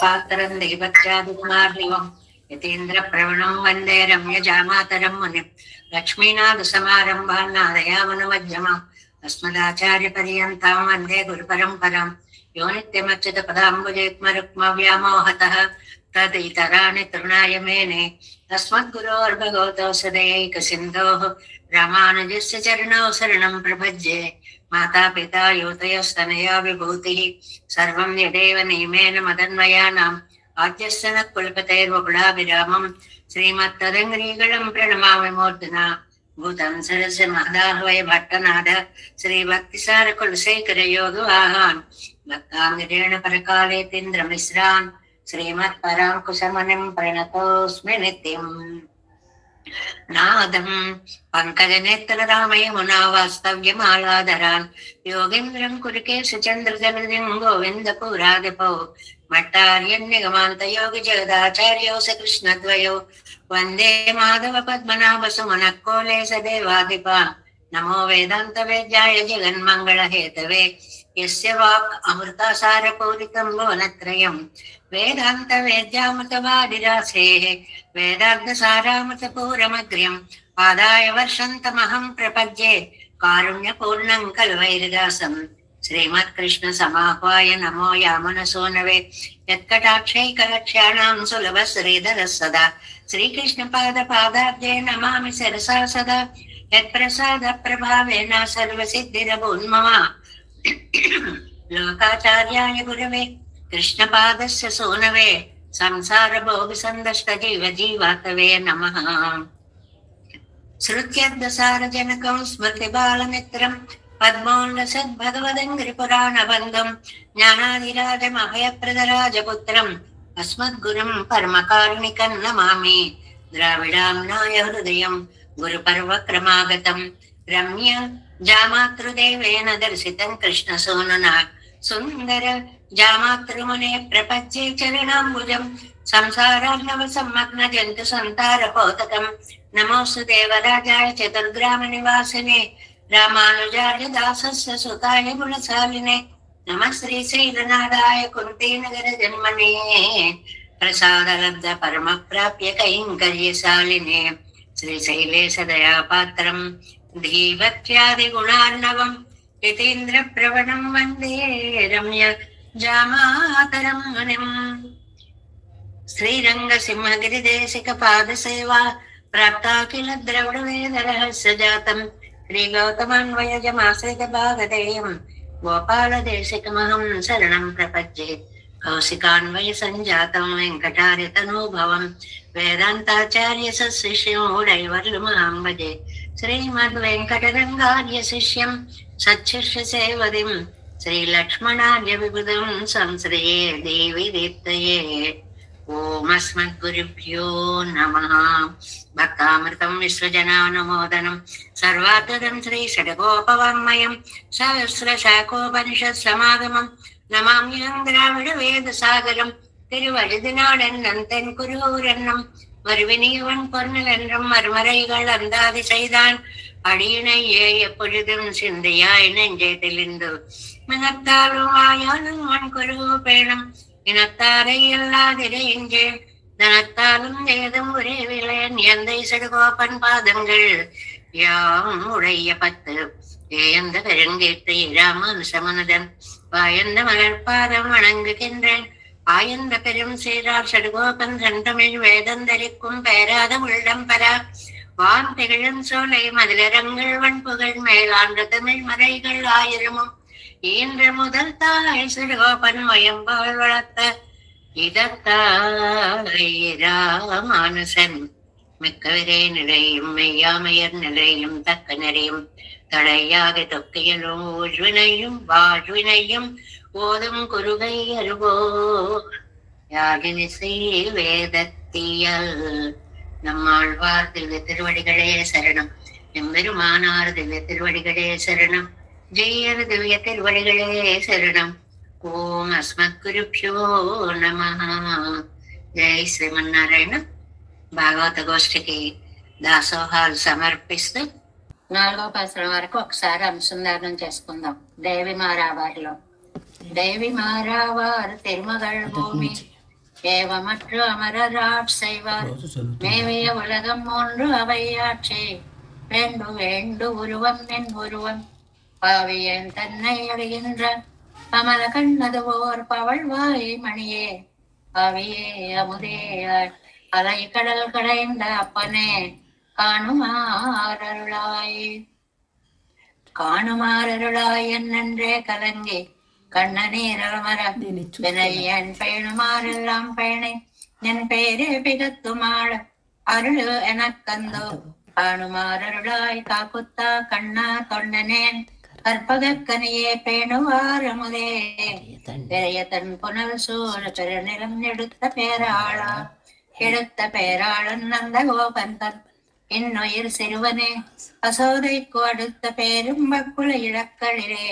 పాత్రం దైవత్యాదికుమార్నివం యతీంద్ర ప్రవణం వందే రమ్యజామాతరం మునిం లక్ష్మీనాథ సమారంభాన్ నాదయామనుమధ్యమాం అస్మదాచార్య పర్యంతాం వందే గురు పరంపరాం యో నిత్యమచ్యుత పదాంబుజేత్మరుక్మవ్యామోహతః తదితరాణి తృణాయ మేనే తస్మద్గురోర్భగవతో సదైక సింధోః రామానుజస్య చరణౌ శరణం ప్రపద్యే మాతాపితా యోతయస్తనయా విభూతిః సర్వం యదేవ నియమేన మదన్వయానాం ఆద్యస్య నః కులపతైర్వకులాభిరామం శ్రీమత్తదంగ్రీగళం ప్రణమామి మూర్ధనా భూతం సరస్య మహదాహ్వయ భట్టనాథ శ్రీభక్తిసార కులశేఖర యోగవాహాన్ భక్తాంగిరేణ పరకాలేతీంద్రమిశ్రాన్ శ్రీమత్పరాంకుశమునిం ప్రణతోస్మి నిత్యం. నాదం పంకజనేత్ర రామయమునా వాస్తవ్యమాలాధరాన్ యోగేంద్రం కురుకేశ చంద్రజలదిం గోవింద పురాధిపౌ మట్టార్యన్నిగమాంత యోగి జగదాచార్యౌ స కృష్ణద్వయౌ వందే మాధవ పద్మనాభ సుమనక్కోలే సదేవాధిపా నమో వేదాంత వేద్యాయ జగన్మంగళ హేతవే యస్య వాక్ అమృతాసారపూరితం భువనత్రయం వేదాంత వేద్యామృతవాదిరాసేః వేదాంత సారామృతపూరమగ్ర్యం ఆదాయ వర్షంతమహం ప్రపద్యే కారుణ్యపూర్ణం కల్వైర్దాసం శ్రీమత్కృష్ణ సమాహ్వాయ నమో యామనసోనవే యత్కటాక్షైకలక్ష్యాణాం సులభ శ్రీధర సదా శ్రీకృష్ణ పాద పాదాబ్జే నమామి శిరసా సదా యత్ప్రసాద ప్రభావేన సర్వసిద్ధిరభూన్మమ లోకాచార్యాయ గురవే కృష్ణపాదస్య సోనవే సంసార భోగ సందష్ట జీవ జీవాతవే నమః. శ్రుత్యర్థసారజనకం స్మృతి బాలమిత్రం పద్మోల్లసద్భగవదంగ్రి పురాణ బంధం జ్ఞానాదిరాజం అభయప్రదరాజపుత్రం అస్మద్గురుం పరమకారుణికం నమామి. ద్రావిడాంనాయ హృదయం గురుపర్వక్రమాగతం రమ్య జామాతృదేవేన దర్శితం కృష్ణసూనునా సుందర జామాతృమునే ప్రపంచే చరణాంబుజం సంసారార్ణవ సమ్మగ్న జంతు సంతారపోతకం నమోస్తు దేవరాజాయ చతుర్గ్రామ నివాసినే రామానుజాయ దాసస్య సుతాయ గుణశాలినే నమః శ్రీశైలనాథాయ కుంతీనగర జన్మనే ప్రసాదలబ్ధ పరమ ప్రాప్య కైంకర్యశాలినే శ్రీశైలేశ దయాపాత్రం ధీభక్త్యాది గుణార్ణవం యతీంద్ర ప్రవణం వందే రమ్య జామాతరం మునిం. శ్రీరంగ సింహగిరిదేశిక పాదసేవా ప్రాప్తాఖిల ద్రవిడ వేద రహస్య జాతం శ్రీ గౌతమాన్వయజమాశ్రిత భాగధేయం గోపాలదేశికమహం శరణం ప్రపద్యే కౌశికాన్వయ సంజాతం వెంకటార్య తనూభవం వేదాంతాచార్య సశిష్యం ఉడైవర్లుమహం భజే శ్రీమద్ వెంకటరంగార్య శిష్యం సచ్చిష్య సేవదిం శ్రీలక్ష్మణార్య విబుధం సంశ్రయే దేవి దీప్తయే. ఓం అస్మద్గురుభ్యో నమః. భక్తామృతం విశ్వజనానుమోదనం సర్వార్థదం శ్రీ షడగోపవాङ्మయం సహస్రశాఖోపనిషత్ సమాగమం నమామ్యహం ద్రావిడ వేద సాగరం திருவழுதினாடென்னம் தென்குருவூரென்னம் மறுவினியவன் பொன்னலென்றும் மறுமறைகள் அந்தாதி செய்தான் அடியினையே எப்பொழுதும் சிந்தையாய் நெஞ்சே தெளிந்து மிகத்தாலும் ஆயாலும் மண் குருவோ பேணம் இனத்தாரை எல்லாதிரையின்றேன் தனத்தாலும் ஏதும் ஒரே விளையன் எந்தை சடுகோப்பன் பாதங்கள் யாம் உடைய பத்து ஏயந்த பெருங்கீர்த்தி ராமானுசமனுதன் வாயந்த மலர்பாதம் வணங்குகின்றேன் ஆயந்த பெரும் சீரார் சடுகோபன் செந்தமிழ் வேதந்தரிக்கும் பேராத உள்ளம் பரா வான் திகழும் சோலை மதிலரங்கள் வன்புகள் மேலாண்ட தமிழ் மறைகள் ஆயிரமும் ஈன்ற முதல் தாய் சடுகோபன் வயம்பால் வளர்த்த இதத்தாயிராமானுசன் மிக்கவரே நிலையும் மெய்யாமையர் நிலையும் தக்க நிறையும் தடையாக தொக்கையலும் ஊழ்வினையும் வாழ்வினையும் ஓதும் குருகை அருவோ யாகினிசை வேதத்தியல். நம்மாழ்வார் திவ்ய திருவடிகளே சரணம். எம்பெருமானார் திவ்ய திருவடிகளே சரணம். ஜெயர் திவ்ய திருவடிகளே சரணம். ஓம் అస్మద్గురుభ్యో నమః. జై శ్రీమన్నారాయణ. భాగవత గోష్ఠికి దాసోహాలు సమర్పిస్తూ 4వ పాసరం వరకు ఒకసారి అనుసంధానం చేసుకుందాం. దేవి మారావారిలో దేవి మారావారు తిరుమగళ భూమి ஏவமற்று அமரராட் செய்வார் மேவிய உலகம் ஒன்று அவையாட்சி வேண்டு வேண்டு உருவம் என் உருவம் பாவியன் தன்னை அறிகின்ற அமல கண்ணது ஓர் பவழ்வாய் மணியே பாவியே அமுதே அலை கடல் கடைந்த அப்பனே காணுமாறருளாய் காணுமாறருளாய் என்னென்றே கலங்கி கண்ணநீரமர என் பேணுமாறெல்லாம் பேணை என் பேரே பிகத்துமாள் அருள் எனக்கந்தோ காணுமாறருளாய் காக்குத்தா கண்ணா தொண்டனேன் கற்பகக்கனியே பேணுவார் அமுதே பெரிய தன் புனல் சூழ் பெருநிலம் எடுத்த பேராளன் நந்த கோபன் தன் இன்னுயிர் சிறுவனே அசோதைக்கு அடுத்த பேரும் வக்குல இழக்களிலே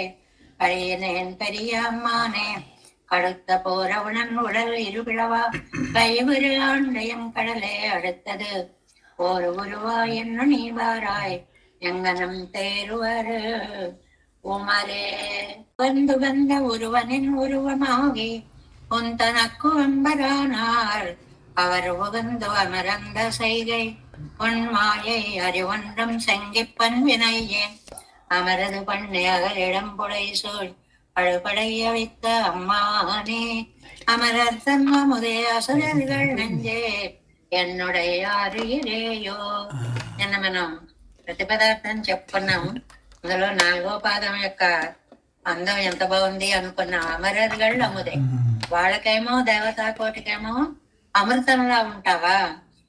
அழியனேன் பெரிய அம்மானே அடுத்த போரவனன் உடல் இருபிளவா கைவுரு ஆண்டையும் கடலே அடுத்தது ஒரு உருவா என்ன நீ வாராய் எங்கனம் தேருவரு உமரே வந்து வந்த ஒருவனின் உருவமாகி உன் தனக்கு அம்பரானார் அவர் உகந்து அமரந்த செய்கை உன் மாயை அறிவொன்றும் செங்கிப்பன் வினையேன் அமரது பண்ணை அகலிடம் புடை சூழ் அழுபடைய வைத்த அம்மானே அமரர் தன்மமுதே அசுரர்கள் நெஞ்சே ఎన్నుడై ఆరిరేయో నిన్న మనం ప్రతిపదార్థం చెప్పుకున్నాం. అందులో 4వ పాదం యొక్క అందం ఎంత బాగుంది అనుకున్నాం. అమరర్గళ్ళు అముదే, వాళ్ళకేమో దేవతా కోటికేమో అమృతంలా ఉంటావా,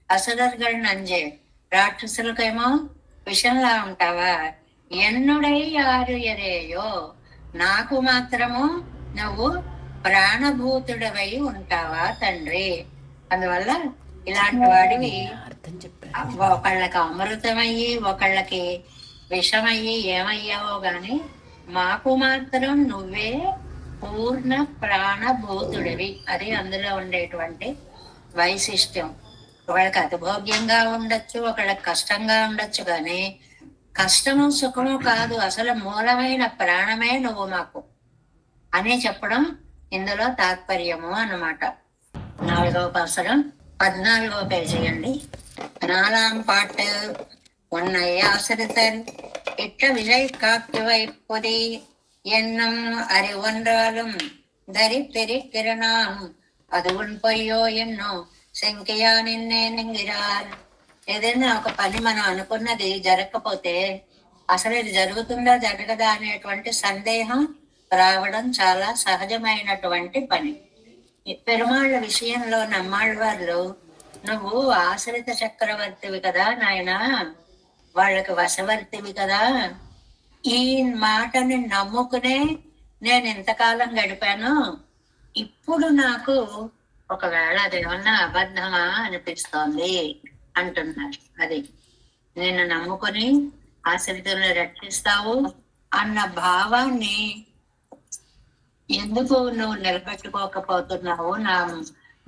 అసురర్గళ్ళు నంజే రాక్షసులకేమో విషంలా ఉంటావా, ఎన్నుడై ఆరు ఎరేయో నాకు మాత్రము నువ్వు ప్రాణభూతుడవై ఉంటావా తండ్రి. అందువల్ల ఇలాంటి వాడివి ఒకళ్ళకి అమృతమయ్యి ఒకళ్ళకి విషమయ్యి ఏమయ్యావో గాని మాకు మాత్రం నువ్వే పూర్ణ ప్రాణభూతుడివి. అది అందులో ఉండేటువంటి వైశిష్ట్యం. ఒకళ్ళకి అతిభోగ్యంగా ఉండొచ్చు, ఒకళ్ళకి కష్టంగా ఉండొచ్చు, కానీ కష్టము సుఖము కాదు, అసలు మూలమైన ప్రాణమే నువ్వు మాకు అని చెప్పడం ఇందులో తాత్పర్యము అన్నమాట. 4వ పాసరం 14వ పేజీ అండి. 4ஆம் பாட்டு. உன்னை ஆசிரித்தல் இட்ட விலை காக்கு வைப்பொதி என்னும் அறிவொன்றாலும் தரித்திருக்கிறான் அது உன் பொய்యో ఎన్నో శంకయా నిన్నేనంగిరార్. ఏదైనా ఒక పని మనం అనుకున్నది జరగకపోతే అసలు ఇది జరుగుతుందా జరగదా అనేటువంటి సందేహం రావడం చాలా సహజమైనటువంటి పని. పెరుమాళ్ళ విషయంలో నమ్మాళ్ళవార్లు నువ్వు ఆశ్రిత చక్రవర్తివి కదా నాయనా, వాళ్ళకి వశవర్తివి కదా, ఈ మాటని నమ్ముకునే నేను ఇంతకాలం గడిపాను. ఇప్పుడు నాకు ఒకవేళ అదేమన్నా అబద్ధమా అనిపిస్తోంది అంటున్నారు. అది నేను నమ్ముకుని ఆశ్రితులను రక్షిస్తావు అన్న భావాన్ని ఎందుకు నువ్వు నిలబెట్టుకోకపోతున్నావు,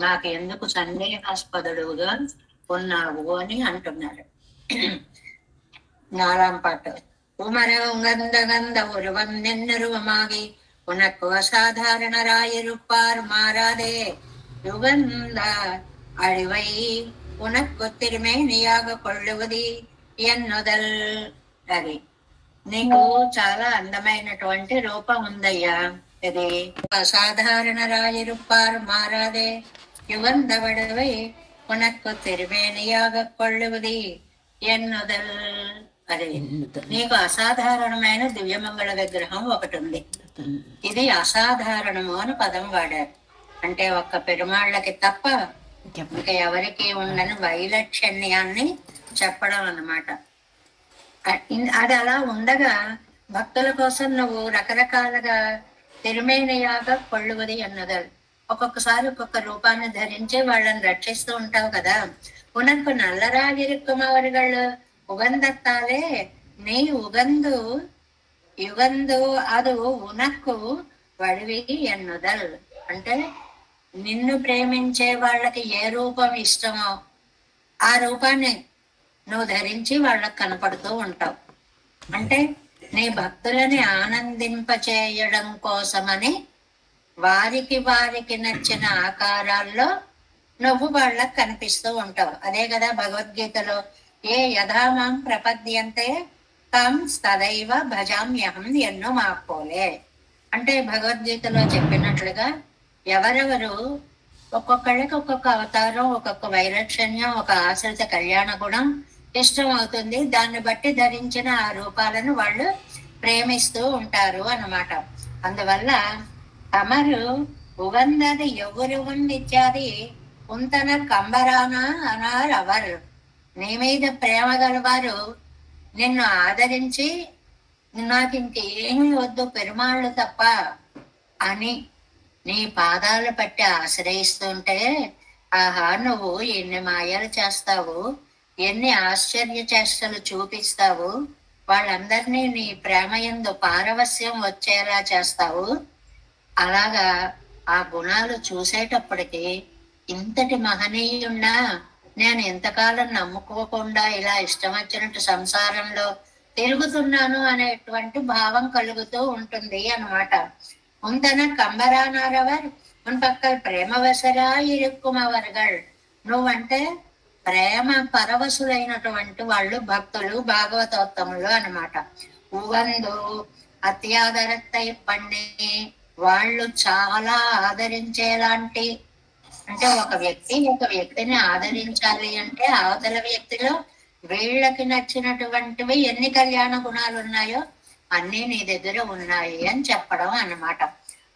నాకు ఎందుకు సందేహాస్పదుడుగా ఉన్నావు అని అంటున్నాడు. 4ஆம் பாட்டு. உமர உங்கந்த கந்த ஒருவன் நின்னுருவமாகி உனக்கு அசாதாரணராயிருப்பார் மாறாதே யுகந்த அழிவை உனக்கு திருமேனியாக కొళ్ళువది ఎన్నుదల్. అది నీకు చాలా అందమైనటువంటి రూపం ఉందయ్యా. ఇది అసాధారణరాயிருப்பார் మారాదే యుగంద వడవై ఉనక్కు తిరుమేనియాగ కొళ్ళువది ఎన్నుదల్. అది నీకు అసాధారణమైన దివ్యమంగళ విగ్రహం ఒకటి ఉంది. ఇది అసాధారణము అని పదం వాడారు. అంటే ఒక్క పెరుమాళ్ళకి తప్ప ఇంకా ఎవరికి ఉండని వైలక్షణ్యాన్ని చెప్పడం అన్నమాట. అది అలా ఉండగా భక్తుల కోసం నువ్వు రకరకాలుగా తిరుమేనియాగా కొళ్ళువది అన్నదాలు. ఒక్కొక్కసారి ఒక్కొక్క రూపాన్ని ధరించి వాళ్ళని రక్షిస్తూ ఉంటావు కదా. ఉనకు నల్లరాగిరుక్కుమ అవరుగళ్ళు ఉగందత్తాలే నీ ఉగందు యుగందు అది ఉనకు వడివి ఎన్నుదల్. అంటే నిన్ను ప్రేమించే వాళ్ళకి ఏ రూపం ఇష్టమో ఆ రూపాన్ని నువ్వు ధరించి వాళ్ళకి కనపడుతూ ఉంటావు. అంటే నీ భక్తులని ఆనందింపచేయడం కోసమని వారికి నచ్చిన ఆకారాల్లో నువ్వు వాళ్ళకి కనిపిస్తూ ఉంటావు. అదే కదా భగవద్గీతలో ఏ యథామాం ప్రపద్యంతే తం తదైవ భజామ్యహం ఎన్నో మాపోలే అంటే భగవద్గీతలో చెప్పినట్లుగా ఎవరెవరు ఒక్కొక్కళ్ళకి ఒక్కొక్క అవతారం, ఒక్కొక్క వైలక్షణ్యం, ఒక ఆశ్రిత కళ్యాణ గుణం ఇష్టం అవుతుంది. దాన్ని బట్టి ధరించిన ఆ రూపాలను వాళ్ళు ప్రేమిస్తూ ఉంటారు అన్నమాట. అందువల్ల తమరు ఉగందది ఎవ్వరుగం ఇత్యాది ఉంతన కంబరాన అనార్ అవర్ నీ మీద ప్రేమ గలవారు నిన్ను ఆదరించి నాకు ఇంకేమీ వద్దు పెరుమాళ్ళు తప్ప అని నీ పాదాలు పట్టి ఆశ్రయిస్తుంటే ఆహా నువ్వు ఎన్ని మాయలు చేస్తావు, ఎన్ని ఆశ్చర్య చేష్టలు చూపిస్తావు, వాళ్ళందరినీ నీ ప్రేమ యందు పారవస్యం వచ్చేలా చేస్తావు. అలాగా ఆ గుణాలు చూసేటప్పటికి ఇంతటి మహనీయున్నా నేను ఎంతకాలం నమ్ముకోకుండా ఇలా ఇష్టం వచ్చినట్టు సంసారంలో తిరుగుతున్నాను అనేటువంటి భావం కలుగుతూ ఉంటుంది అన్నమాట. ఉంతన కంబరానారవర్ ఉన్ పక్కల ప్రేమవసరా ఇరుక్కుమవర్గల్ నువ్వంటే ప్రేమ పరవశులైనటువంటి వాళ్ళు భక్తులు, భాగవతోత్తములు అన్నమాట. ఉవందు అత్యాదరత్తై పండి వాళ్ళు చాలా ఆదరించేలాంటి అంటే ఒక వ్యక్తిని ఆదరించాలి అంటే అవతల వ్యక్తిలో వీళ్ళకి నచ్చినటువంటివి ఎన్ని కళ్యాణ గుణాలు ఉన్నాయో అన్నీ నీ దగ్గర ఉన్నాయి అని చెప్పడం అన్నమాట.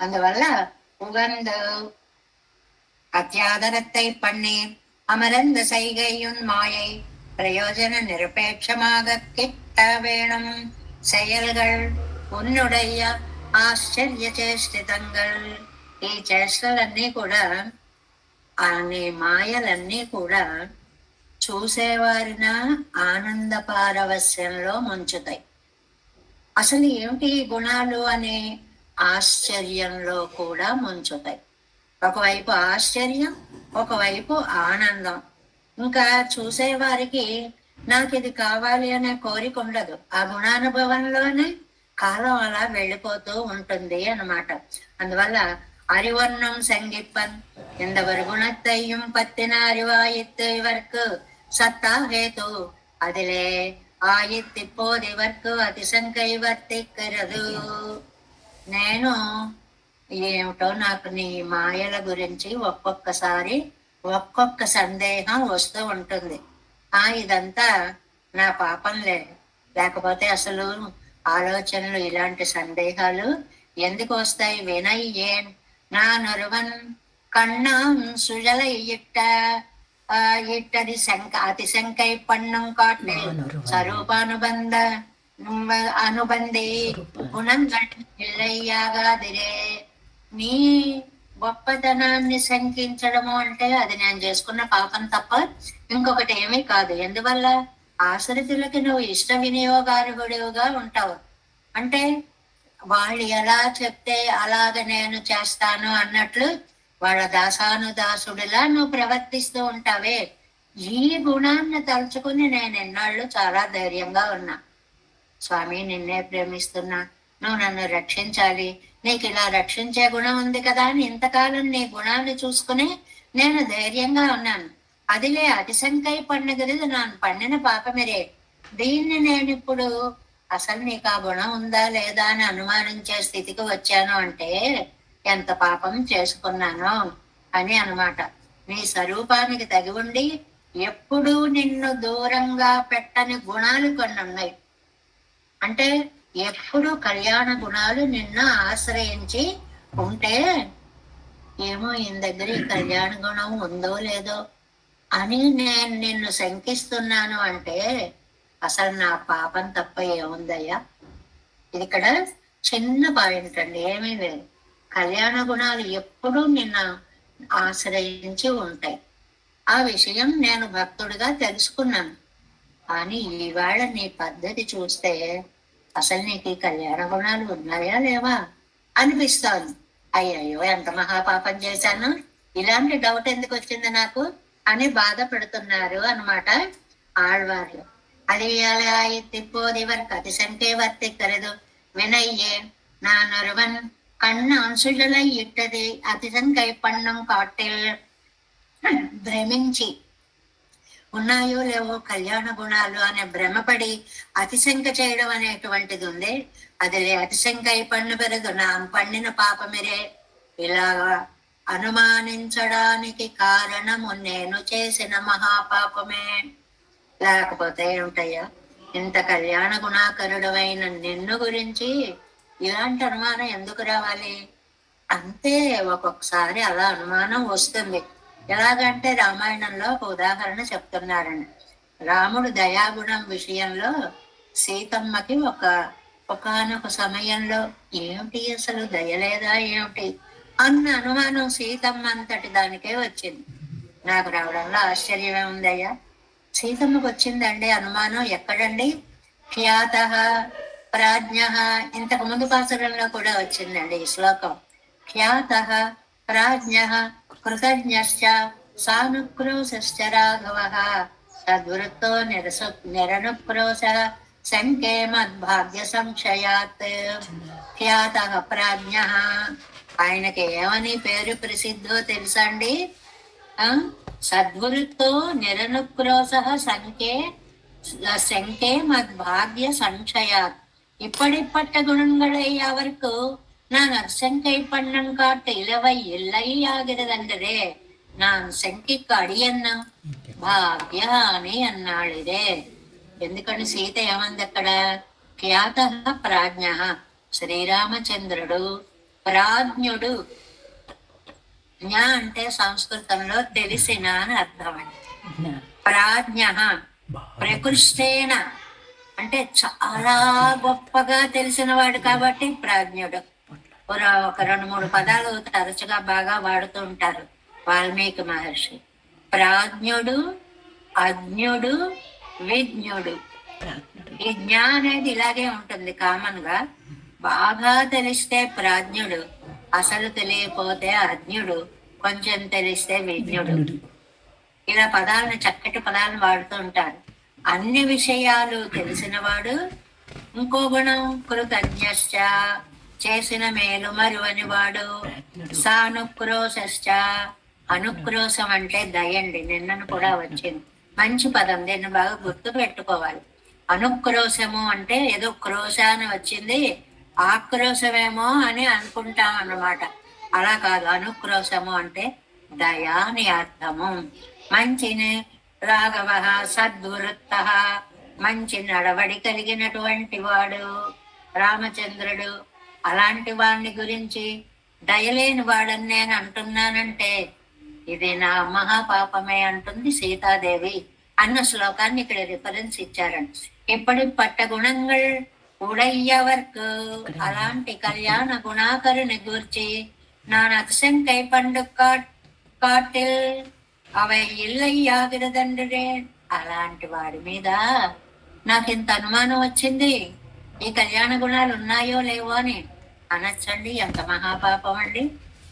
అందువల్ల ఉగంద అత్యాదరత్తై పన్ని అమరంద సైగయ్యున్ మాయై ప్రయోజన నిరపేక్షமாக கிட்ட வேணும் செயல்கள் உன்னுடைய ఆశ్చర్య చేష్టితంగల్ ఈ చేష్టలన్నీ కూడా నీ మాయలన్నీ కూడా చూసేవారిన ఆనంద పారవస్యంలో ముంచుతాయి. అసలు ఏమిటి ఈ గుణాలు అనే ఆశ్చర్యంలో కూడా ముంచుతాయి. ఒకవైపు ఆశ్చర్యం, ఒకవైపు ఆనందం. ఇంకా చూసేవారికి నాకు ఇది కావాలి అనే కోరిక ఉండదు. ఆ గుణానుభవంలోనే కాలం అలా వెళ్ళిపోతూ ఉంటుంది అన్నమాట. అందువల్ల அறிவொன்னும் சங்கிப்பன் இந்த ஒரு குணத்தையும் பத்தின அறிவாயித்து இவர்க்கு சத்தா ஹேது அதிலே ஆயித்து இப்போது ఇవరకు అతిశంకై వర్తిక్கிறது. నేను ఏమిటో నాకు నీ మాయల గురించి ఒక్కొక్కసారి ఒక్కొక్క సందేహం వస్తూ ఉంటుంది. ఇదంతా నా పాపం లేకపోతే అసలు ఆలోచనలు ఇలాంటి సందేహాలు ఎందుకు వస్తాయి? వినయ్యేన్ நான் ஒருவன் கண்ணாம் சுழலை இட்டதி அதிசங்கை பண்ணும் காட்டில் சரூபானுபந்த అనుబంధి గుణంగల్ ఇల్లయ్యాగాదిరే. నీ గొప్పతనాన్ని శంకించడము అంటే అది నేను చేసుకున్న పాపం తప్ప ఇంకొకటి ఏమీ కాదు. ఎందువల్ల ఆశ్రితులకి నువ్వు ఇష్ట వినియోగార్హుడిగా ఉంటావు. అంటే వాళ్ళు ఎలా చెప్తే అలాగ నేను చేస్తాను అన్నట్లు వాళ్ళ దాసానుదాసుడిలా నువ్వు ప్రవర్తిస్తూ ఉంటావే. ఈ గుణాన్ని తలుచుకుని నేను ఎన్నాళ్ళు చాలా ధైర్యంగా ఉన్నా. స్వామి నిన్నే ప్రేమిస్తున్నా, నువ్వు నన్ను రక్షించాలి, నీకు ఇలా రక్షించే గుణం ఉంది కదా అని ఇంతకాలం నీ గుణాన్ని చూసుకుని నేను ధైర్యంగా ఉన్నాను. అదిలే అతిశంకై పన్నుగది నాను పండిన పాపమిరే. దీన్ని నేను ఇప్పుడు అసలు నీకు ఆ గుణం ఉందా లేదా అని అనుమానించే స్థితికి వచ్చాను అంటే ఎంత పాపం చేసుకున్నాను అని అన్నమాట. నీ స్వరూపానికి తగి ఉండి ఎప్పుడూ నిన్ను దూరంగా పెట్టని గుణాలు కొన్ని ఉన్నాయి. అంటే ఎప్పుడు కళ్యాణ గుణాలు నిన్ను ఆశ్రయించి ఉంటే ఏమో ఈయన దగ్గర ఈ కళ్యాణ గుణం ఉందో లేదో అని నేను నిన్ను శంకిస్తున్నాను అంటే అసలు నా పాపం తప్ప ఏముందయ్యా? ఇది ఇక్కడ చిన్న పాయింట్ అండి, ఏమీ లేదు. కళ్యాణ గుణాలు ఎప్పుడూ నిన్ను ఆశ్రయించి ఉంటాయి. ఆ విషయం నేను భక్తుడిగా తెలుసుకున్నాను. కానీ ఇవాళ నీ పద్ధతి చూస్తే అసలు నీకు ఈ కళ్యాణ గుణాలు ఉన్నాయా లేవా అనిపిస్తోంది. అయ్యయ్యో ఎంత మహాపాపం చేశాను, ఇలాంటి డౌట్ ఎందుకు వచ్చింది నాకు అని బాధపడుతున్నారు అన్నమాట ఆళ్వార్లు. అది అలా இப்போது இவர்க்கு அதிசங்கை வர்த்திக்கிறது வினையே நான் ஒருவன் கண்ணான் சுழலை இட்டது அதிசங்கை பண்ணும் காட்டில் భ్రమించి ఉన్నాయో లేవో కళ్యాణ గుణాలు అనే భ్రమపడి అతిశంక చేయడం అనేటువంటిది ఉంది. అది అతిశంక అయి పన్ను పెరదు నా పండిన పాపమిరే. ఇలాగా అనుమానించడానికి కారణము నేను చేసిన మహాపాపమే. లేకపోతే ఏమిటయ్యా, ఇంత కళ్యాణ గుణాకరుడు అయిన నిన్ను గురించి ఇలాంటి అనుమానం ఎందుకు రావాలి? అంతే, ఒక్కొక్కసారి అలా అనుమానం వస్తుంది. ఎలాగంటే రామాయణంలో ఒక ఉదాహరణ చెప్తున్నారండి. రాముడు దయాగుణం విషయంలో సీతమ్మకి ఒకానొక సమయంలో ఏమిటి అసలు దయలేదా ఏమిటి అన్న అనుమానం సీతమ్మ అంతటి దానికే వచ్చింది. నాకు రావడంలో ఆశ్చర్యమే ఉందయ్యా. సీతమ్మకు వచ్చిందండి అనుమానం. ఎక్కడండి? ఖ్యాత ప్రాజ్ఞ. ఇంతకు ముందు పాసురంలో కూడా వచ్చిందండి ఈ శ్లోకం. ఖ్యాత ప్రాజ్ఞ కృతజ్ఞశ్చ సానుక్రోశశ్చ రాఘవ తద్వృత్తో నిరనుక్రోశ శంకే మద్భాగ్య సంక్షయాత్. ఖ్యాత ప్రాజ్ఞ, ఆయనకి ఏమని పేరు ప్రసిద్ధో తెలుసా అండి? సద్వృత్తో నిరనుక్రోశ శంకే మద్భాగ్య సంక్షయాత్. இப்படிப்பட்ட குணங்களை அவருக்கு நான் அசங்கை பண்ணம் காட்டு இளவை இல்லை ஆகிறதன்றதே நான் శంకికి అడియన్నా భాగ్య అని అన్నాడిదే. ఎందుకని సీత ఏమంది అక్కడ? ఖ్యాత ప్రాజ్ఞ. శ్రీరామచంద్రుడు ప్రాజ్ఞుడు. జ్ఞ అంటే సంస్కృతంలో తెలిసిన అని అర్థం అండి. ప్రాజ్ఞ ప్రకృష్టేన అంటే చాలా గొప్పగా తెలిసిన వాడు కాబట్టి ప్రాజ్ఞుడు. ఒక 2-3 పదాలు తరచుగా బాగా వాడుతూ ఉంటారు వాల్మీకి మహర్షి. ప్రాజ్ఞుడు, అజ్ఞుడు, విజ్ఞుడు. ఈ జ్ఞ అనేది ఇలాగే ఉంటుంది కామన్ గా. బాగా తెలిస్తే ప్రాజ్ఞుడు, అసలు తెలియకపోతే అజ్ఞుడు, కొంచెం తెలిస్తే విజ్ఞుడు. ఇలా పదాలను చక్కటి పదాలను వాడుతూ ఉంటారు. అన్ని విషయాలు తెలిసినవాడు. ఇంకో గుణం కృతజ్ఞశ్చ, చేసిన మేలు మరువని వాడు. సానుక్రోశశ్చ, అనుక్రోశం అంటే దయండి. నిన్నను కూడా వచ్చింది మంచి పదం, దీన్ని బాగా గుర్తు పెట్టుకోవాలి. అనుక్రోశము అంటే ఏదో క్రోశ అని వచ్చింది, ఆక్రోశమేమో అని అనుకుంటాం అన్నమాట. అలా కాదు, అనుక్రోశము అంటే దయా అని అర్థము. మంచిని రాఘవ సద్వృత్త, మంచి నడవడి కలిగినటువంటి వాడు రామచంద్రుడు. అలాంటి వాడిని గురించి దయలేని వాడని నేను అంటున్నానంటే ఇది నా మహాపాపమే అంటుంది సీతాదేవి అన్న శ్లోకాన్ని ఇక్కడ రిఫరెన్స్ ఇచ్చారండి. ఇప్పటి పట్ట గుణంగల్ ఉడయ్యవర్కు, అలాంటి కళ్యాణ గుణాకరుని గూర్చి நான் அசங்கை பண்டு காட்டில் అవి ఇల్లయ్యాగిరదండ్రే. అలాంటి వాడి మీద నాకింత అనుమానం వచ్చింది, ఈ కళ్యాణ గుణాలు ఉన్నాయో లేవో అని అనొచ్చండి. ఎంత మహాపాపం అండి.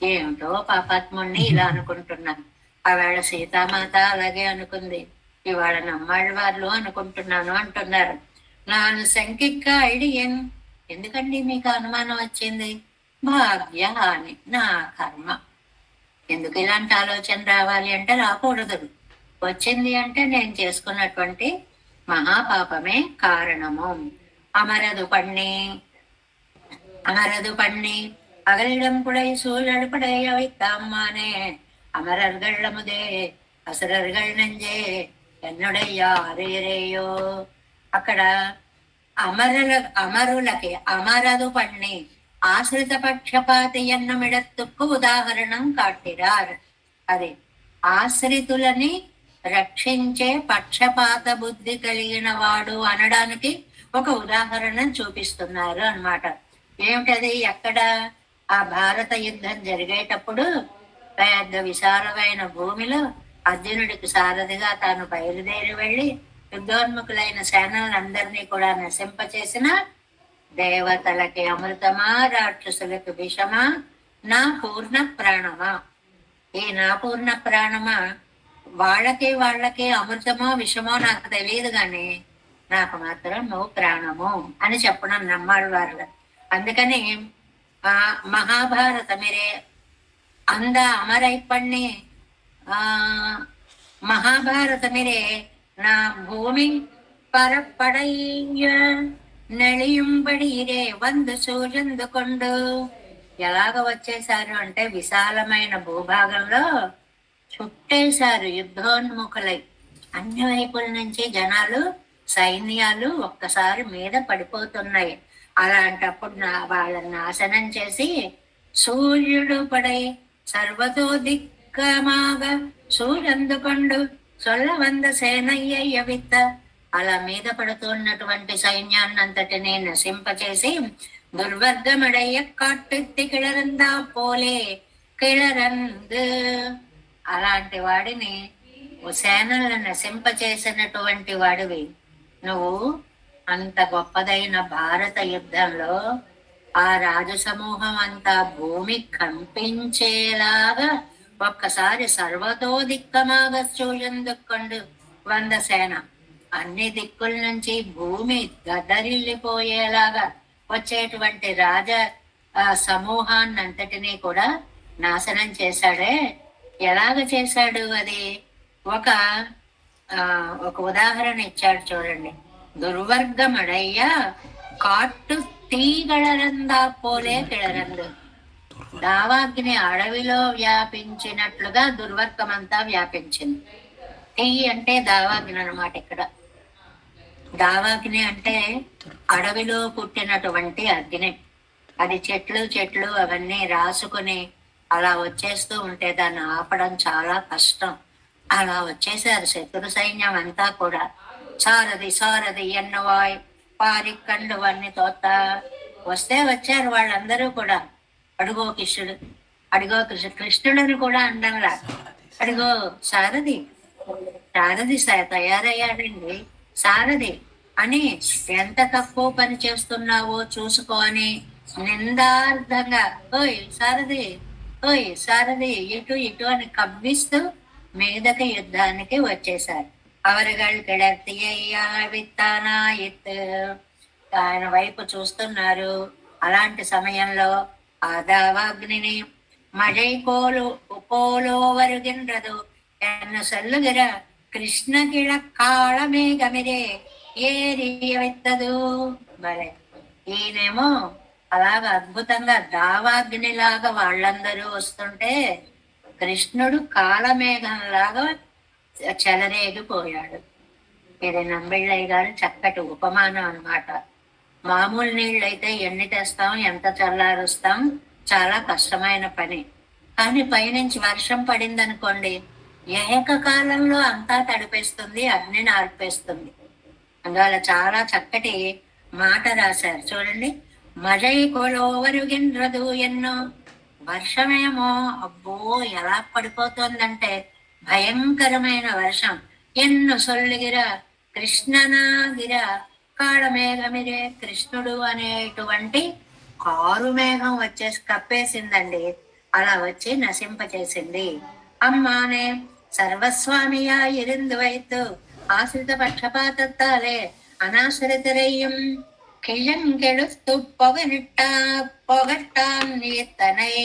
ఏమిటో పాపాత్ముణ్ణి ఇలా అనుకుంటున్నాను. ఆవేళ సీతామాత అలాగే అనుకుంది, ఇవాళ నమ్మాళ్ళ వాళ్ళు అనుకుంటున్నాను అంటున్నారు. నాను శంకిక్క ఐడియన్. ఎందుకండి మీకు అనుమానం వచ్చింది? భాగ్య అని, నా కర్మ. ఎందుకు ఇలాంటి ఆలోచన రావాలి అంటే రాకూడదు. వచ్చింది అంటే నేను చేసుకున్నటువంటి మహాపాపమే కారణము. అమరదు பண்ணி அகலிடம் குடை சூழல்படை அவைத்தாம்மானே అమరర్గళ్ళముదే అసరర్గళ్ నంజే ఎన్నుడయ్య అరేరేయో. అక్కడ అమరులకి అమరదు పణ్ణి ఆశ్రిత పక్షపాతి ఎన్నమిడత్తుకు ఉదాహరణం కాట్టిరార్. అది ఆశ్రితులని రక్షించే పక్షపాత బుద్ధి కలిగిన వాడు అనడానికి ఒక ఉదాహరణ చూపిస్తున్నారు అన్నమాట. ఏమిటది? ఎక్కడ? ఆ భారత యుద్ధం జరిగేటప్పుడు పెద్ద విశాలమైన భూమిలో అర్జునుడికి సారథిగా తాను బయలుదేరి వెళ్లి యుద్ధోన్ముఖులైన సేనలందరినీ కూడా నశింపచేసిన దేవతలకి అమృతమా రాక్షసులకు విషమా నా పూర్ణ ప్రాణమా. ఈ నా పూర్ణ ప్రాణమా వాళ్ళకి అమృతమో విషమో నాకు తెలియదు గాని నాకు మాత్రం నువ్వు ప్రాణము అని చెప్పడం నమ్మాడు వాళ్ళు. అందుకని మహాభారత మీరే அந்த அமரை பண்ணி மகாபாரதமிலே நான் பூமி பரப்படைய నలియుంబడిరే వంద సూర్యందు కొండు. ఎలాగ వచ్చేసారు అంటే విశాలమైన భూభాగంలో చుట్టేశారు యుద్ధోన్ముఖులై. అన్ని వైపుల నుంచి జనాలు సైన్యాలు ఒక్కసారి మీద పడిపోతున్నాయి. అలాంటప్పుడు వాళ్ళని నాశనం చేసి సూర్యుడు పడై సర్వతో దిక్కమాగ సూర్యందుకొండు సొల్ల వంద సేనయ్య విత్త. అలా మీద పడుతున్నటువంటి సైన్యాన్నంతటినీ నశింపచేసి దుర్వర్గమడయ్య కాట్టెత్తి కిళరందా పోలే కిళరంద్. అలాంటి వాడిని సేనలను నశింపచేసినటువంటి వాడివి నువ్వు. అంత గొప్పదైన భారత యుద్ధంలో ఆ రాజు సమూహం అంతా భూమి కంపించేలాగా ఒక్కసారి సర్వతో దిక్కమాగ చూయందుకొండు వంద సేన. అన్ని దిక్కుల నుంచి భూమి గదరిల్లిపోయేలాగా వచ్చేటువంటి రాజ సమూహాన్నంతటినీ కూడా నాశనం చేశాడే. ఎలాగ చేశాడు అది ఒక ఉదాహరణ ఇచ్చాడు చూడండి. దుర్వర్గమడయ్య కాట్టు తీగళరందా పోలే కిళరందు. దావాగ్ని అడవిలో వ్యాపించినట్లుగా దుర్వర్గమంతా వ్యాపించింది. తీ అంటే దావాగ్ని అన్నమాట. ఇక్కడ దావాగ్ని అంటే అడవిలో పుట్టినటువంటి అగ్ని. అది చెట్లు అవన్నీ రాసుకుని అలా వచ్చేస్తూ ఉంటే దాన్ని ఆపడం చాలా కష్టం. అలా వచ్చేసారు శత్రు సైన్యం అంతా కూడా. సారది ఎన్నవాయ్ పారికండు అన్ని తోత వస్తే వచ్చారు వాళ్ళందరూ కూడా. అడుగో కృష్ణుడని కూడా అండంలా. అడుగో సారథి తయారయ్యాడండి సారథి అని. ఎంత తక్కువ పని చేస్తున్నావో చూసుకో అని నిందార్థంగా ఓయ్ సారథి ఇటు అని కవ్విస్తూ మీదకి యుద్ధానికి వచ్చేశారు. అవరుగల్ కిడర్తియ్యా విత్తానాయిత్. ఆయన వైపు చూస్తున్నారు. అలాంటి సమయంలో ఆ దావాగ్నిని మజై కోలో వరుగిన్రదు ఎన్న సల్లుగిర కృష్ణగిళ కాళమేఘమిరే ఏరియవెత్తదు. భలే ఈయనేమో అలాగా అద్భుతంగా దావాగ్నిలాగా వాళ్ళందరూ వస్తుంటే కృష్ణుడు కాళమేఘంలాగా చెలరేగిపోయాడు. ఇది నంబిళ్ళయ్య గారు చక్కటి ఉపమానం అన్నమాట. మామూలు నీళ్ళైతే ఎన్ని తెస్తాం, ఎంత చల్లారుస్తాం, చాలా కష్టమైన పని. కానీ పైనుంచి వర్షం పడింది అనుకోండి, ఏకకాలంలో అంతా తడిపేస్తుంది, అగ్నిని ఆర్పేస్తుంది. అందువల్ల చాలా చక్కటి మాట రాశారు చూడండి. మజై కొలోవరుగిన్రదు ఎన్నో. వర్షమేమో అబ్బో ఎలా పడిపోతుందంటే భయంకరమైన వర్షం. ఎన్ను సొల్లుగిర కృష్ణనాగిర కాళమేఘమిరే. కృష్ణుడు అనేటువంటి కారు మేఘం వచ్చేసి కప్పేసిందండి. అలా వచ్చి నశింపచేసింది. అమ్మానే సర్వస్వామియా ఇరిందు వైతు ఆశ్రిత పక్షపాతత్తాలే అనాశ్రితరయ్యం కిళంకెడుస్తూ పొగట్టాన్నితనై.